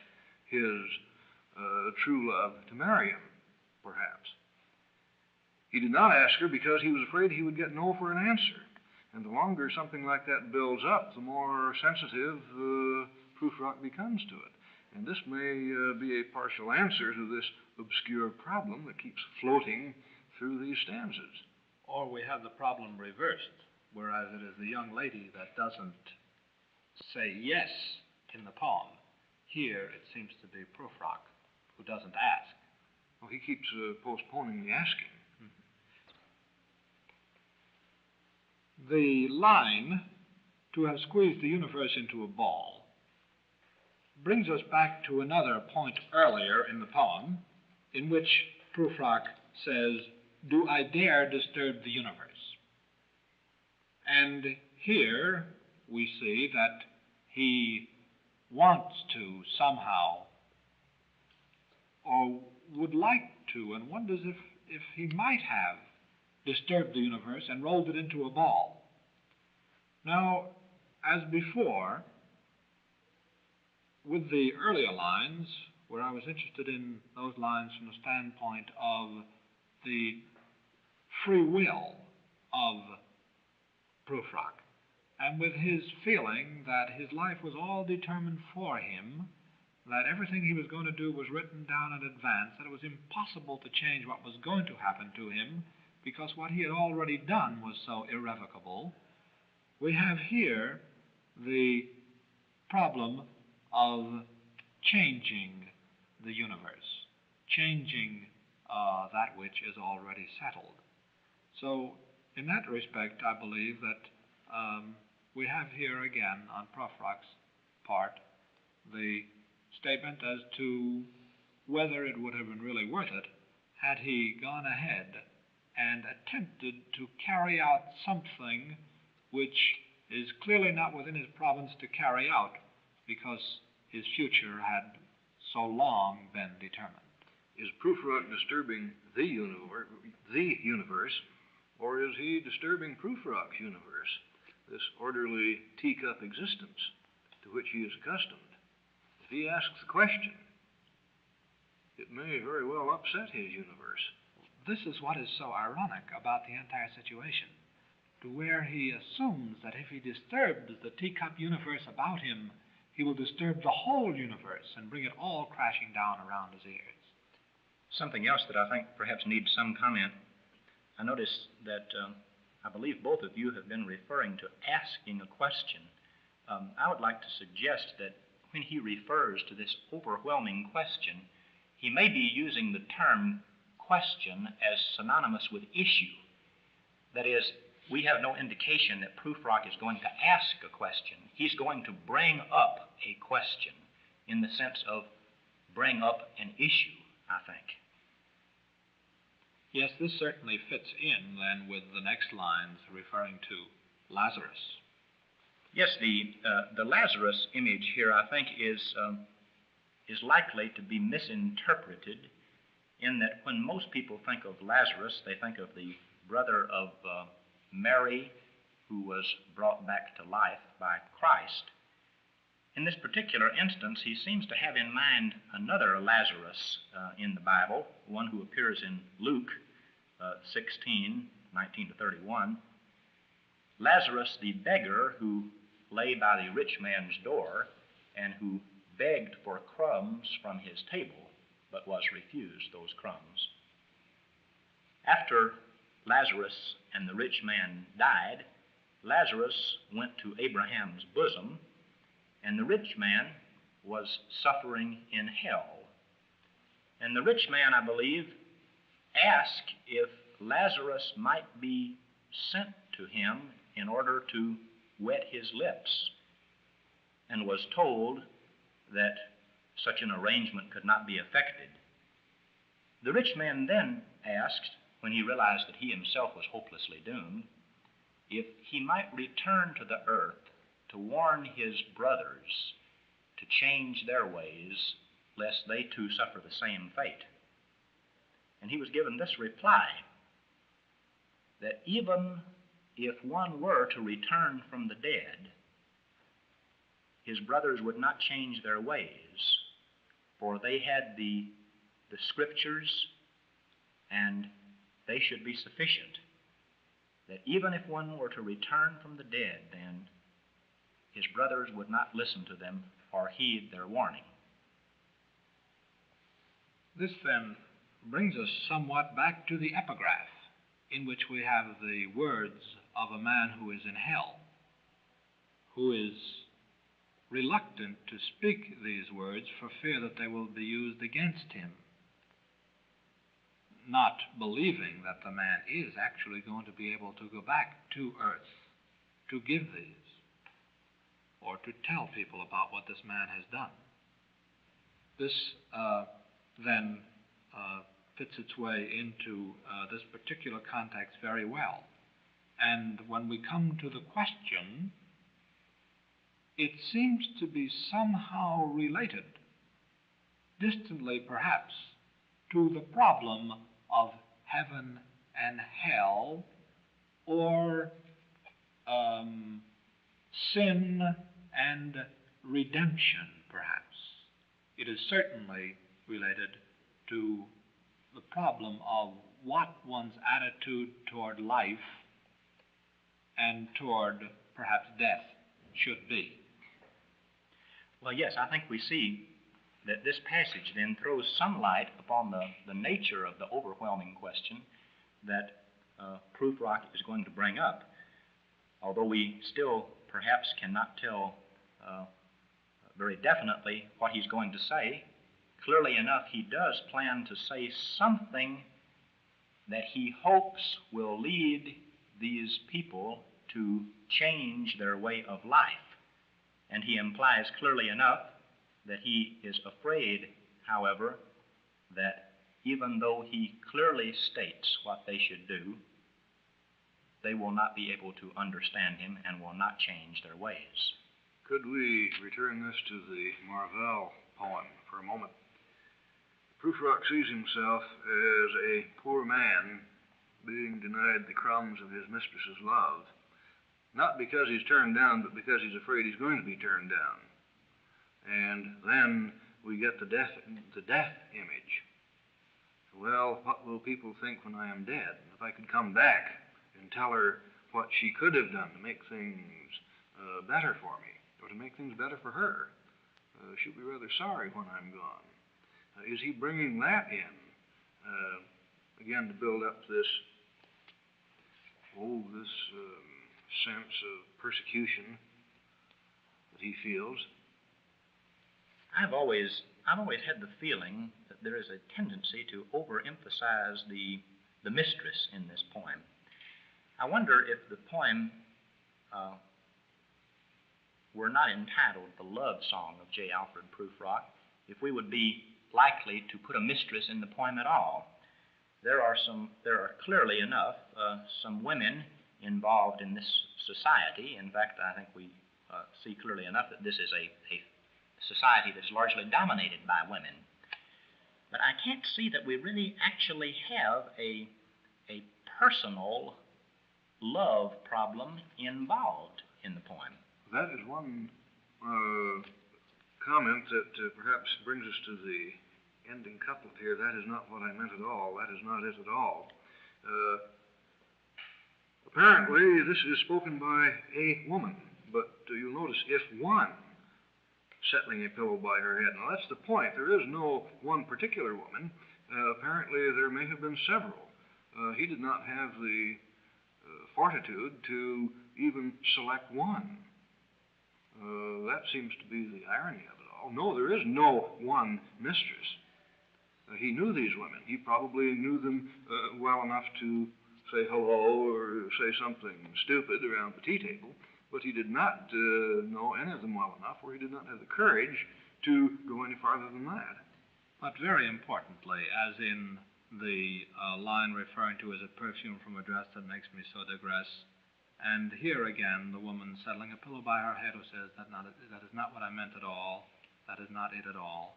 his true love to marry him, perhaps. He did not ask her because he was afraid he would get no for an answer. And the longer something like that builds up, the more sensitive Prufrock becomes to it. And this may be a partial answer to this obscure problem that keeps floating through these stanzas. Or we have the problem reversed, whereas it is the young lady that doesn't say yes in the poem. Here it seems to be Prufrock who doesn't ask. Well, he keeps postponing the asking. The line, to have squeezed the universe into a ball, brings us back to another point earlier in the poem, in which Prufrock says, "Do I dare disturb the universe?" And here we see that he wants to somehow, or would like to, and wonders if he might have disturbed the universe and rolled it into a ball. Now, as before, with the earlier lines, where I was interested in those lines from the standpoint of the free will of Prufrock, and with his feeling that his life was all determined for him, that everything he was going to do was written down in advance, that it was impossible to change what was going to happen to him, because what he had already done was so irrevocable, we have here the problem of changing the universe, changing that which is already settled. So, in that respect, I believe that we have here again, on Prufrock's part, the statement as to whether it would have been really worth it had he gone ahead and attempted to carry out something which is clearly not within his province to carry out, because his future had so long been determined. Is Prufrock disturbing the universe, or is he disturbing Prufrock's universe, this orderly teacup existence to which he is accustomed? If he asks the question, it may very well upset his universe. This is what is so ironic about the entire situation, to where he assumes that if he disturbs the teacup universe about him, he will disturb the whole universe and bring it all crashing down around his ears. Something else that I think perhaps needs some comment. I notice that I believe both of you have been referring to asking a question. I would like to suggest that when he refers to this overwhelming question, he may be using the term question as synonymous with issue. That is, we have no indication that Prufrock is going to ask a question. He's going to bring up a question in the sense of bring up an issue, I think. Yes, this certainly fits in, then, with the next lines referring to Lazarus. Yes, the Lazarus image here, I think, is likely to be misinterpreted in that when most people think of Lazarus, they think of the brother of Mary, who was brought back to life by Christ. In this particular instance, he seems to have in mind another Lazarus in the Bible, one who appears in Luke 16, 19 to 31. Lazarus, the beggar who lay by the rich man's door and who begged for crumbs from his table, but was refused those crumbs. After Lazarus and the rich man died, Lazarus went to Abraham's bosom, and the rich man was suffering in hell. And the rich man, I believe, asked if Lazarus might be sent to him in order to wet his lips, and was told that such an arrangement could not be effected. The rich man then asked, when he realized that he himself was hopelessly doomed, if he might return to the earth to warn his brothers to change their ways, lest they too suffer the same fate. And he was given this reply, that even if one were to return from the dead, his brothers would not change their ways, for they had the Scriptures, and they should be sufficient. That even if one were to return from the dead, then his brothers would not listen to them or heed their warning. This, then, brings us somewhat back to the epigraph, in which we have the words of a man who is in hell, who is reluctant to speak these words for fear that they will be used against him, not believing that the man is actually going to be able to go back to earth to give these, or to tell people about what this man has done. This then fits its way into this particular context very well. And when we come to the question, it seems to be somehow related, distantly perhaps, to the problem of heaven and hell, or sin and redemption, perhaps. It is certainly related to the problem of what one's attitude toward life and toward perhaps death should be. Well, yes, I think we see that this passage then throws some light upon the nature of the overwhelming question that Prufrock is going to bring up. Although we still perhaps cannot tell very definitely what he's going to say, clearly enough he does plan to say something that he hopes will lead these people to change their way of life. And he implies clearly enough that he is afraid, however, that even though he clearly states what they should do, they will not be able to understand him and will not change their ways. Could we return this to the Marvell poem for a moment? Prufrock sees himself as a poor man being denied the crumbs of his mistress's love, not because he's turned down, but because he's afraid he's going to be turned down. And then we get the death image. Well, what will people think when I am dead? If I could come back and tell her what she could have done to make things better for me, or to make things better for her, she'll be rather sorry when I'm gone. Is he bringing that in, again, to build up this sense of persecution that he feels? I've always had the feeling that there is a tendency to overemphasize the mistress in this poem. I wonder if the poem were not entitled The Love Song of J. Alfred Prufrock, if we would be likely to put a mistress in the poem at all. There are clearly enough some women involved in this society. In fact, I think we see clearly enough that this is a society that's largely dominated by women. But I can't see that we really actually have a personal love problem involved in the poem. That is one comment that perhaps brings us to the ending couplet here. That is not what I meant at all. That is not it at all. Apparently, this is spoken by a woman, but you'll notice if one settling a pillow by her head. Now, that's the point. There is no one particular woman. Apparently, there may have been several. He did not have the fortitude to even select one. That seems to be the irony of it all. No, there is no one mistress. He knew these women. He probably knew them well enough to say hello or say something stupid around the tea table, but he did not know any of them well enough, or he did not have the courage to go any farther than that. But very importantly, as in the line referring to as a perfume from a dress that makes me so digress, and here again the woman settling a pillow by her head who says, that is not what I meant at all, that is not it at all.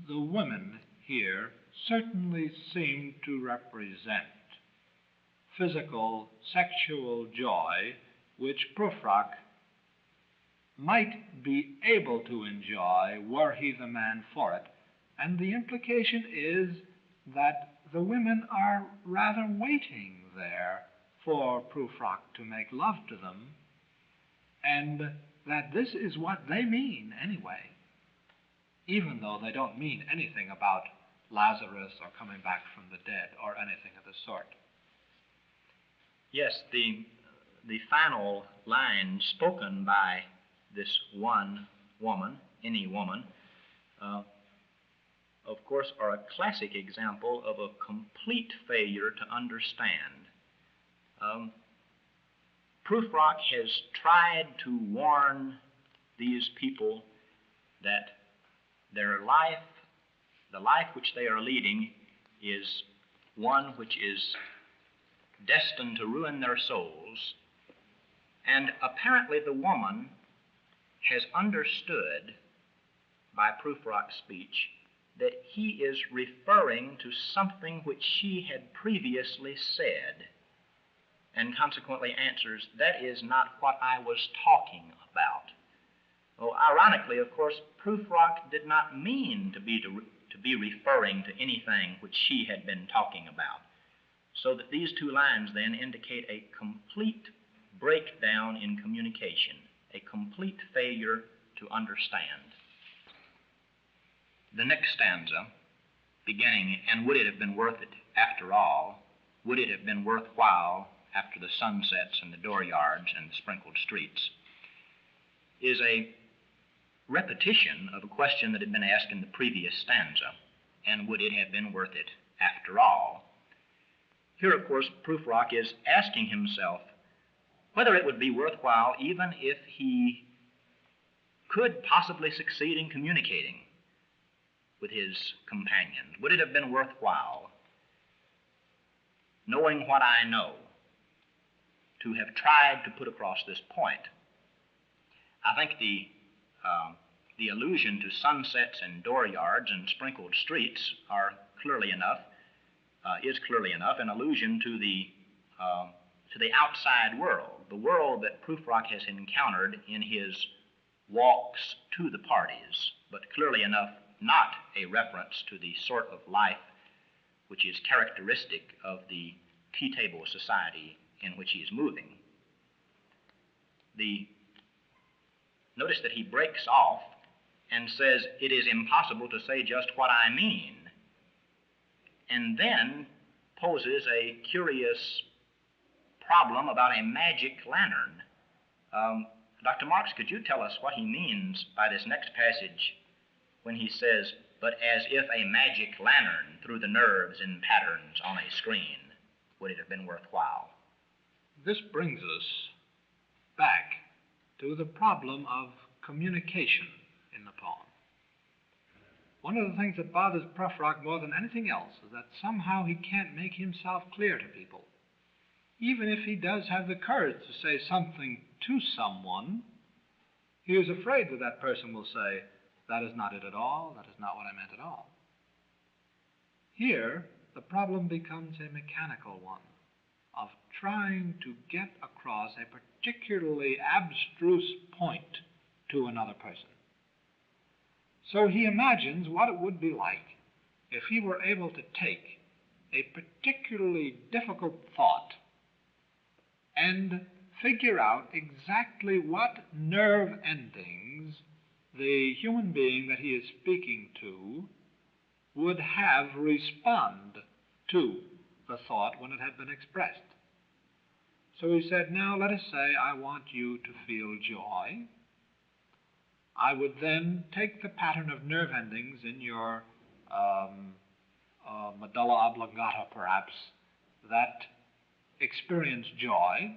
The women here certainly seem to represent physical, sexual joy, which Prufrock might be able to enjoy were he the man for it. And the implication is that the women are rather waiting there for Prufrock to make love to them, and that this is what they mean anyway, even though they don't mean anything about Lazarus or coming back from the dead or anything of the sort. Yes, the final line spoken by this one woman, any woman, of course, are a classic example of a complete failure to understand. Prufrock has tried to warn these people that their life, the life which they are leading, is one which is destined to ruin their souls. And apparently the woman has understood by Prufrock's speech that he is referring to something which she had previously said, and consequently answers, that is not what I was talking about. Well, ironically, of course, Prufrock did not mean to be referring to anything which she had been talking about. So that these two lines then indicate a complete breakdown in communication, a complete failure to understand. The next stanza, beginning, and would it have been worth it after all, would it have been worthwhile after the sunsets and the dooryards and the sprinkled streets, is a repetition of a question that had been asked in the previous stanza, and would it have been worth it after all? Here, of course, Prufrock is asking himself whether it would be worthwhile even if he could possibly succeed in communicating with his companions. Would it have been worthwhile, knowing what I know, to have tried to put across this point? I think the allusion to sunsets and dooryards and sprinkled streets is clearly enough an allusion to the outside world, the world that Prufrock has encountered in his walks to the parties. but clearly enough not a reference to the sort of life which is characteristic of the tea-table society in which he is moving. Notice that he breaks off and says, "It is impossible to say just what I mean," and then poses a curious problem about a magic lantern. Dr. Marks, could you tell us what he means by this next passage when he says, "But as if a magic lantern threw the nerves in patterns on a screen, would it have been worthwhile?" This brings us back to the problem of communication in the poem. One of the things that bothers Prufrock more than anything else is that somehow he can't make himself clear to people. Even if he does have the courage to say something to someone, he is afraid that that person will say, "That is not it at all, that is not what I meant at all." Here, the problem becomes a mechanical one of trying to get across a particularly abstruse point to another person. So he imagines what it would be like if he were able to take a particularly difficult thought and figure out exactly what nerve endings the human being that he is speaking to would have respond to the thought when it had been expressed. So he said, "Now let us say I want you to feel joy. I would then take the pattern of nerve endings in your medulla oblongata, perhaps, that experience joy,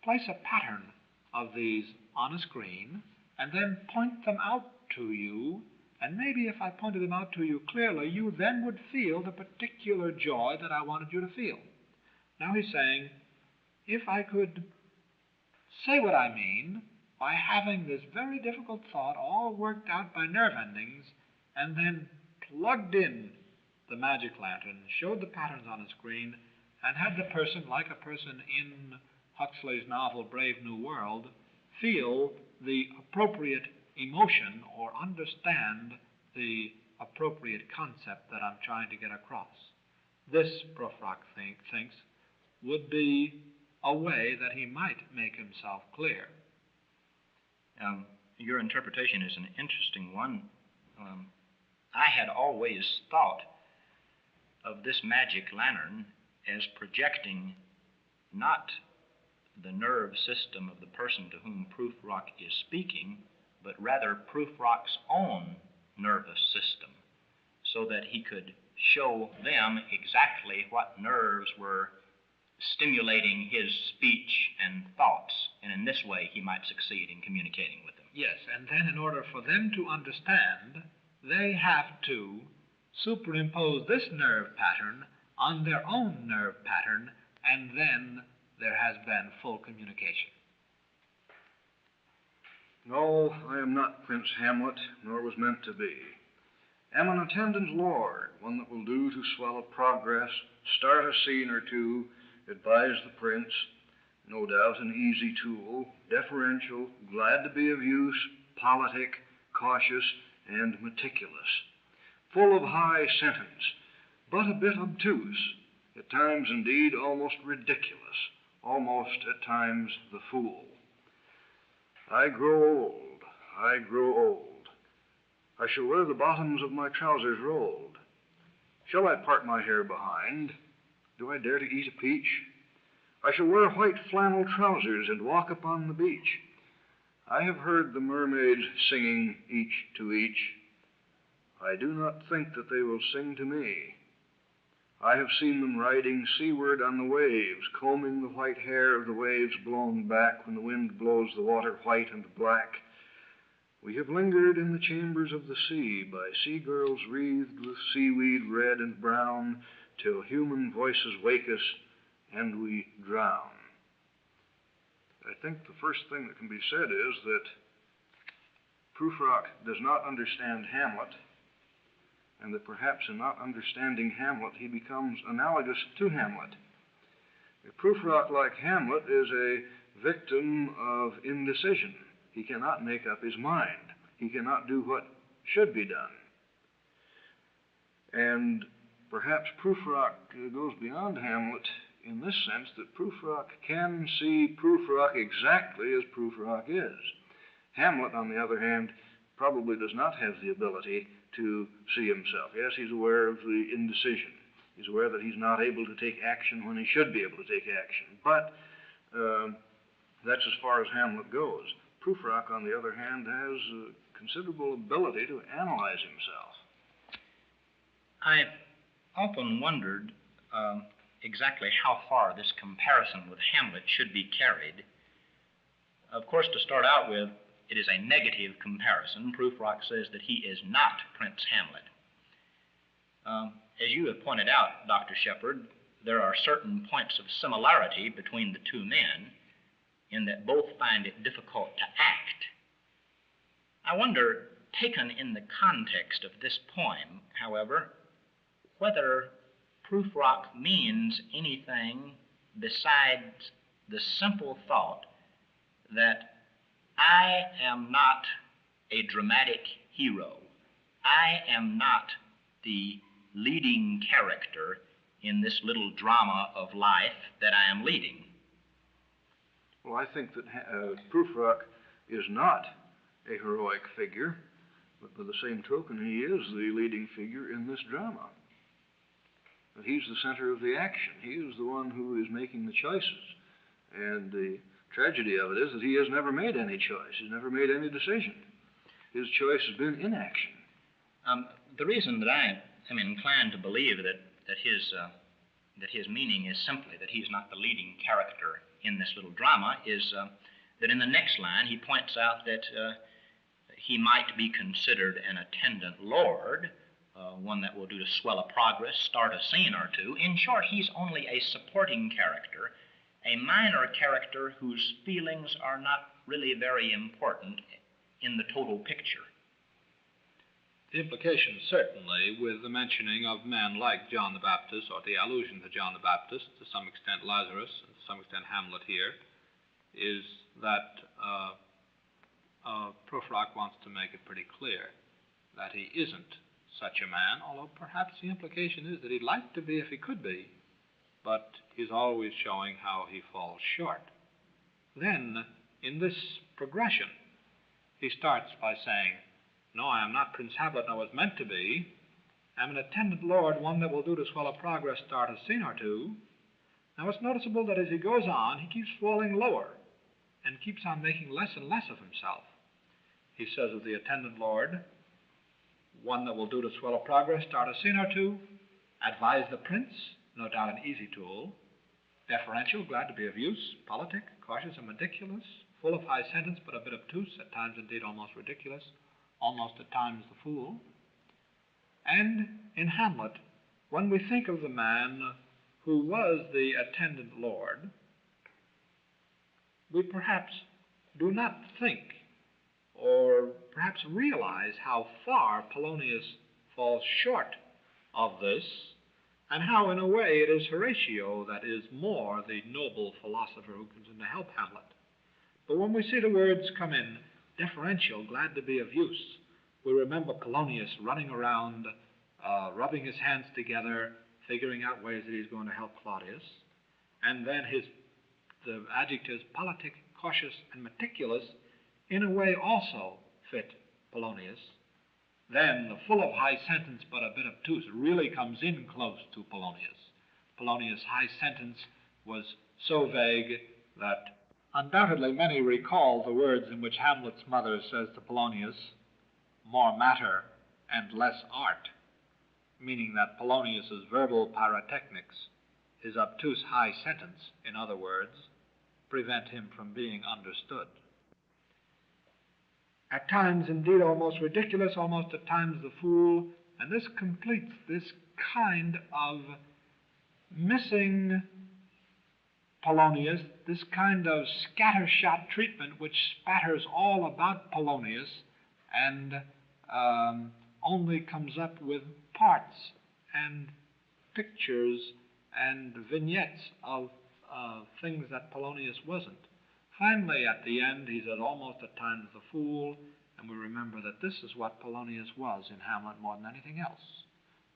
place a pattern of these on a screen, and then point them out to you, and maybe if I pointed them out to you clearly, you then would feel the particular joy that I wanted you to feel." Now he's saying, if I could say what I mean by having this very difficult thought all worked out by nerve endings, and then plugged in the magic lantern, showed the patterns on a screen, and had the person, like a person in Huxley's novel Brave New World, feel the appropriate emotion or understand the appropriate concept that I'm trying to get across. This, Prufrock thinks, would be a way that he might make himself clear. Your interpretation is an interesting one. I had always thought of this magic lantern as projecting not the nerve system of the person to whom Prufrock is speaking, but rather Prufrock's own nervous system, so that he could show them exactly what nerves were stimulating his speech and thoughts, and in this way he might succeed in communicating with them. Yes, and then in order for them to understand, they have to superimpose this nerve pattern on their own nerve pattern, and then there has been full communication. No, I am not Prince Hamlet, nor was meant to be. Am an attendant lord, one that will do to swell a progress, start a scene or two, advise the prince, no doubt an easy tool, deferential, glad to be of use, politic, cautious, and meticulous, full of high sentence, but a bit obtuse, at times indeed almost ridiculous, almost at times the fool. I grow old, I grow old. I shall wear the bottoms of my trousers rolled. Shall I part my hair behind? Do I dare to eat a peach? I shall wear white flannel trousers and walk upon the beach. I have heard the mermaids singing each to each. I do not think that they will sing to me. I have seen them riding seaward on the waves, combing the white hair of the waves blown back when the wind blows the water white and black. We have lingered in the chambers of the sea by sea-girls wreathed with seaweed red and brown, till human voices wake us and we drown. I think the first thing that can be said is that Prufrock does not understand Hamlet, and that perhaps in not understanding Hamlet, he becomes analogous to Hamlet. Prufrock, like Hamlet, is a victim of indecision. He cannot make up his mind. He cannot do what should be done. And perhaps Prufrock goes beyond Hamlet in this sense, that Prufrock can see Prufrock exactly as Prufrock is. Hamlet, on the other hand, probably does not have the ability to see himself. Yes, he's aware of the indecision. He's aware that he's not able to take action when he should be able to take action. But that's as far as Hamlet goes. Prufrock, on the other hand, has considerable ability to analyze himself. I've often wondered exactly how far this comparison with Hamlet should be carried. Of course, to start out with, it is a negative comparison. Prufrock says that he is not Prince Hamlet. As you have pointed out, Dr. Shepard, there are certain points of similarity between the two men in that both find it difficult to act. I wonder, taken in the context of this poem, however, whether Prufrock means anything besides the simple thought that I am not a dramatic hero. I am not the leading character in this little drama of life that I am leading. Well, I think that Prufrock is not a heroic figure, but by the same token, he is the leading figure in this drama. But he's the center of the action. He is the one who is making the choices. And the tragedy of it is that he has never made any choice. He's never made any decision. His choice has been inaction. The reason that I am inclined to believe that his meaning is simply that he's not the leading character in this little drama is that in the next line he points out that he might be considered an attendant lord, one that will do to swell a progress, start a scene or two. In short, he's only a supporting character, a minor character whose feelings are not really very important in the total picture. The implication, certainly, with the mentioning of men like John the Baptist, or the allusion to John the Baptist, to some extent Lazarus, and to some extent Hamlet here, is that Prufrock wants to make it pretty clear that he isn't such a man, although perhaps the implication is that he'd like to be if he could be, but is always showing how he falls short. Then, in this progression, he starts by saying, no, I am not Prince Hamlet I was meant to be. I'm an attendant lord, one that will do to swell a progress, start a scene or two. Now it's noticeable that as he goes on, he keeps falling lower and keeps on making less and less of himself. He says of the attendant lord, one that will do to swell a progress, start a scene or two, advise the prince, no doubt an easy tool, deferential, glad to be of use, politic, cautious and meticulous, full of high sentence but a bit obtuse, at times indeed almost ridiculous, almost at times the fool. And in Hamlet, when we think of the man who was the attendant lord, we perhaps do not think or perhaps realize how far Polonius falls short of this, and how, in a way, it is Horatio that is more the noble philosopher who comes in to help Hamlet. But when we see the words come in, deferential, glad to be of use, we remember Polonius running around, rubbing his hands together, figuring out ways that he's going to help Claudius. And then the adjectives politic, cautious, and meticulous in a way also fit Polonius. Then the full of high sentence but a bit obtuse really comes in close to Polonius. Polonius' high sentence was so vague that undoubtedly many recall the words in which Hamlet's mother says to Polonius, more matter and less art, meaning that Polonius's verbal pyrotechnics, his obtuse high sentence, in other words, prevent him from being understood. At times, indeed, almost ridiculous, almost at times the fool, and this completes this kind of missing Polonius, this kind of scattershot treatment which spatters all about Polonius and only comes up with parts and pictures and vignettes of things that Polonius wasn't. Finally, at the end, he's at almost at times the fool, And we remember that this is what Polonius was in Hamlet more than anything else,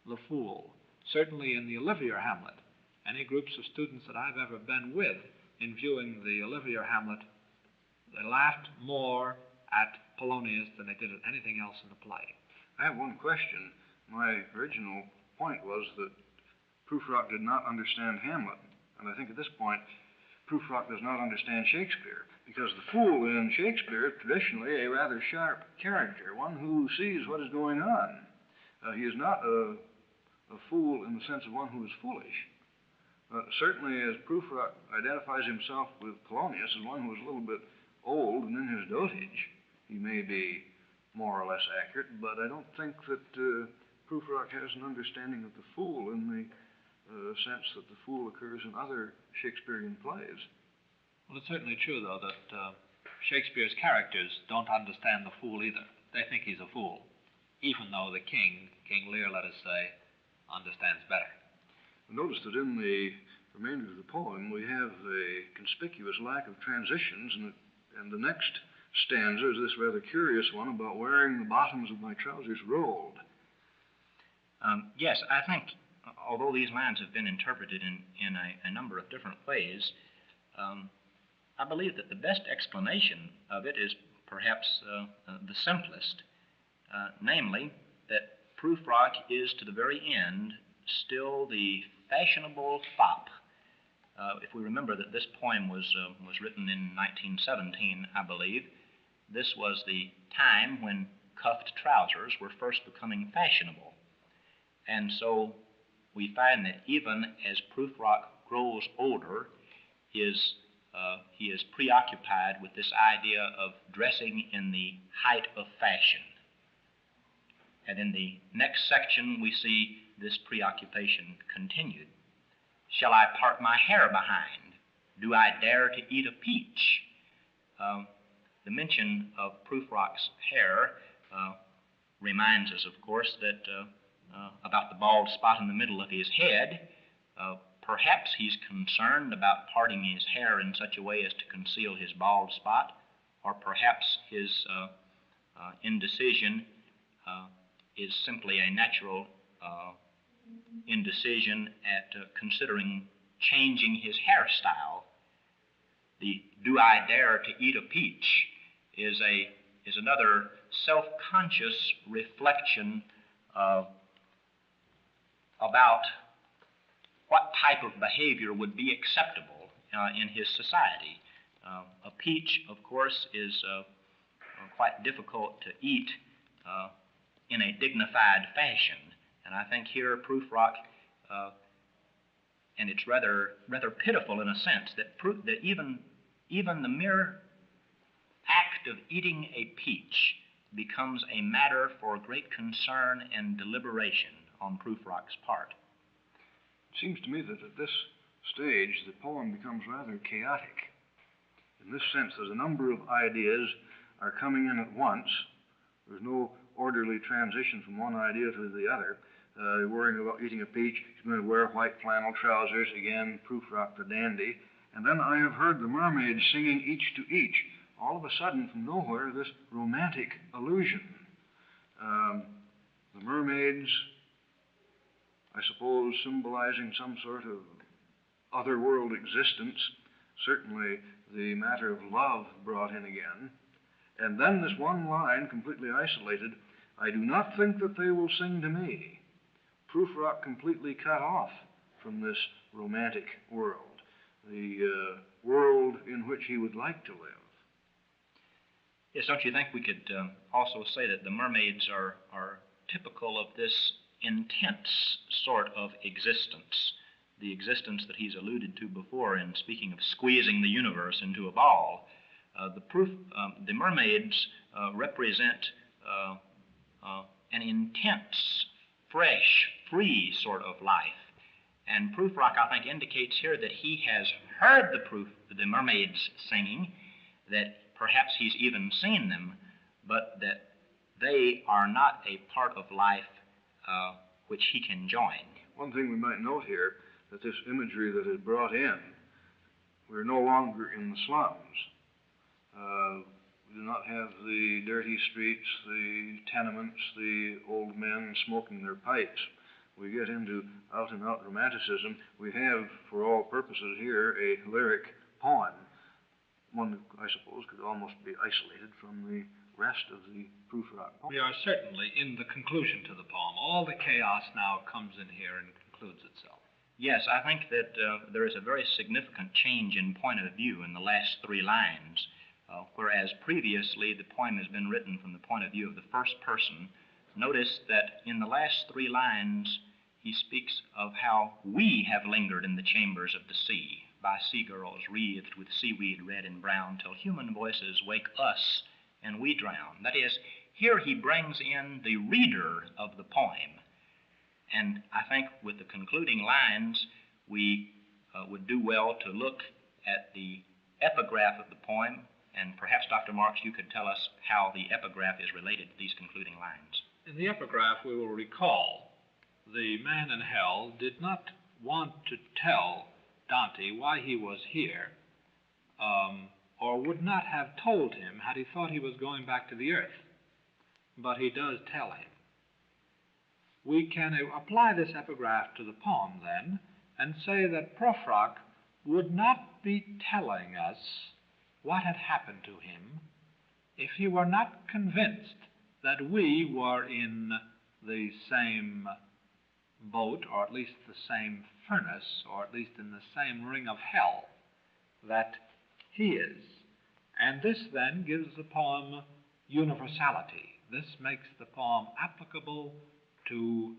the fool. Certainly in the Olivier Hamlet, any groups of students that I've ever been with in viewing the Olivier Hamlet, they laughed more at Polonius than they did at anything else in the play. I have one question. My original point was that Prufrock did not understand Hamlet, and I think at this point Prufrock does not understand Shakespeare, because the fool in Shakespeare is traditionally a rather sharp character, one who sees what is going on. He is not a fool in the sense of one who is foolish. Certainly, as Prufrock identifies himself with Polonius as one who is a little bit old and in his dotage, he may be more or less accurate, but I don't think that Prufrock has an understanding of the fool in the sense that the fool occurs in other Shakespearean plays. Well, it's certainly true, though, that Shakespeare's characters don't understand the fool either. They think he's a fool, even though the king, King Lear, let us say, understands better. Notice that in the remainder of the poem we have a conspicuous lack of transitions, and the next stanza is this rather curious one about wearing the bottoms of my trousers rolled. Yes, I think, although these lines have been interpreted in a number of different ways, I believe that the best explanation of it is perhaps the simplest, namely that Prufrock is to the very end still the fashionable fop. If we remember that this poem was written in 1917, I believe, this was the time when cuffed trousers were first becoming fashionable. And so we find that even as Prufrock grows older, he is preoccupied with this idea of dressing in the height of fashion. And in the next section, we see this preoccupation continued. Shall I part my hair behind? Do I dare to eat a peach? The mention of Prufrock's hair reminds us, of course, that about the bald spot in the middle of his head. Perhaps he's concerned about parting his hair in such a way as to conceal his bald spot, or perhaps his indecision is simply a natural indecision at considering changing his hairstyle. The "do I dare to eat a peach" is another self-conscious reflection about what type of behavior would be acceptable in his society. A peach, of course, is quite difficult to eat in a dignified fashion. And I think here Prufrock, and it's rather pitiful in a sense, that even the mere act of eating a peach becomes a matter for great concern and deliberation on Prufrock's part. It seems to me that at this stage the poem becomes rather chaotic. In this sense, there's a number of ideas are coming in at once. There's no orderly transition from one idea to the other. You're worrying about eating a peach. He's going to wear white flannel trousers. Again, Prufrock the dandy. And then I have heard the mermaids singing each to each. All of a sudden, from nowhere, this romantic allusion. The mermaids, I suppose, symbolizing some sort of otherworld existence. Certainly the matter of love brought in again. And then this one line, completely isolated, I do not think that they will sing to me. Prufrock completely cut off from this romantic world, the world in which he would like to live. Yes, don't you think we could also say that the mermaids are typical of this intense sort of existence, the existence that he's alluded to before in speaking of squeezing the universe into a ball? The mermaids represent an intense, fresh, free sort of life. And Prufrock, I think, indicates here that he has heard the mermaids singing, that perhaps he's even seen them, but that they are not a part of life which he can join. One thing we might note here, that this imagery that is brought in, we're no longer in the slums. We do not have the dirty streets, the tenements, the old men smoking their pipes. We get into out-and-out romanticism. We have, for all purposes here, a lyric poem. One, I suppose, could almost be isolated from the rest of the Prufrock poem. We are certainly in the conclusion to the poem. All the chaos now comes in here and concludes itself. Yes, I think that there is a very significant change in point of view in the last three lines. Whereas previously the poem has been written from the point of view of the first person, notice that in the last three lines he speaks of how we have lingered in the chambers of the sea, by sea-girls wreathed with seaweed red and brown, till human voices wake us and we drown. That is, here he brings in the reader of the poem. And I think with the concluding lines, we would do well to look at the epigraph of the poem, and perhaps, Dr. Marks, you could tell us how the epigraph is related to these concluding lines. In the epigraph, we will recall the man in hell did not want to tell Dante why he was here, or would not have told him had he thought he was going back to the earth. But he does tell him. We can apply this epigraph to the poem, then, and say that Prufrock would not be telling us what had happened to him if he were not convinced that we were in the same boat, or at least the same furnace, or at least in the same ring of hell that he is. And this then gives the poem universality. This makes the poem applicable to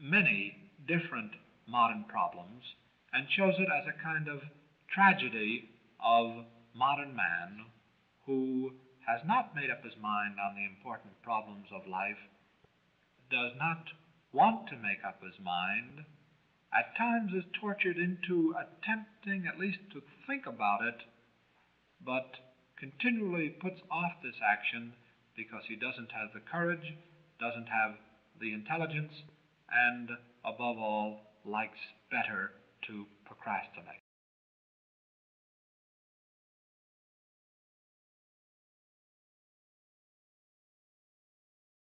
many different modern problems and shows it as a kind of tragedy of modern man who has not made up his mind on the important problems of life, does not want to make up his mind, at times is tortured into attempting at least to think about it, but continually puts off this action because he doesn't have the courage, doesn't have the intelligence, and above all, likes better to procrastinate.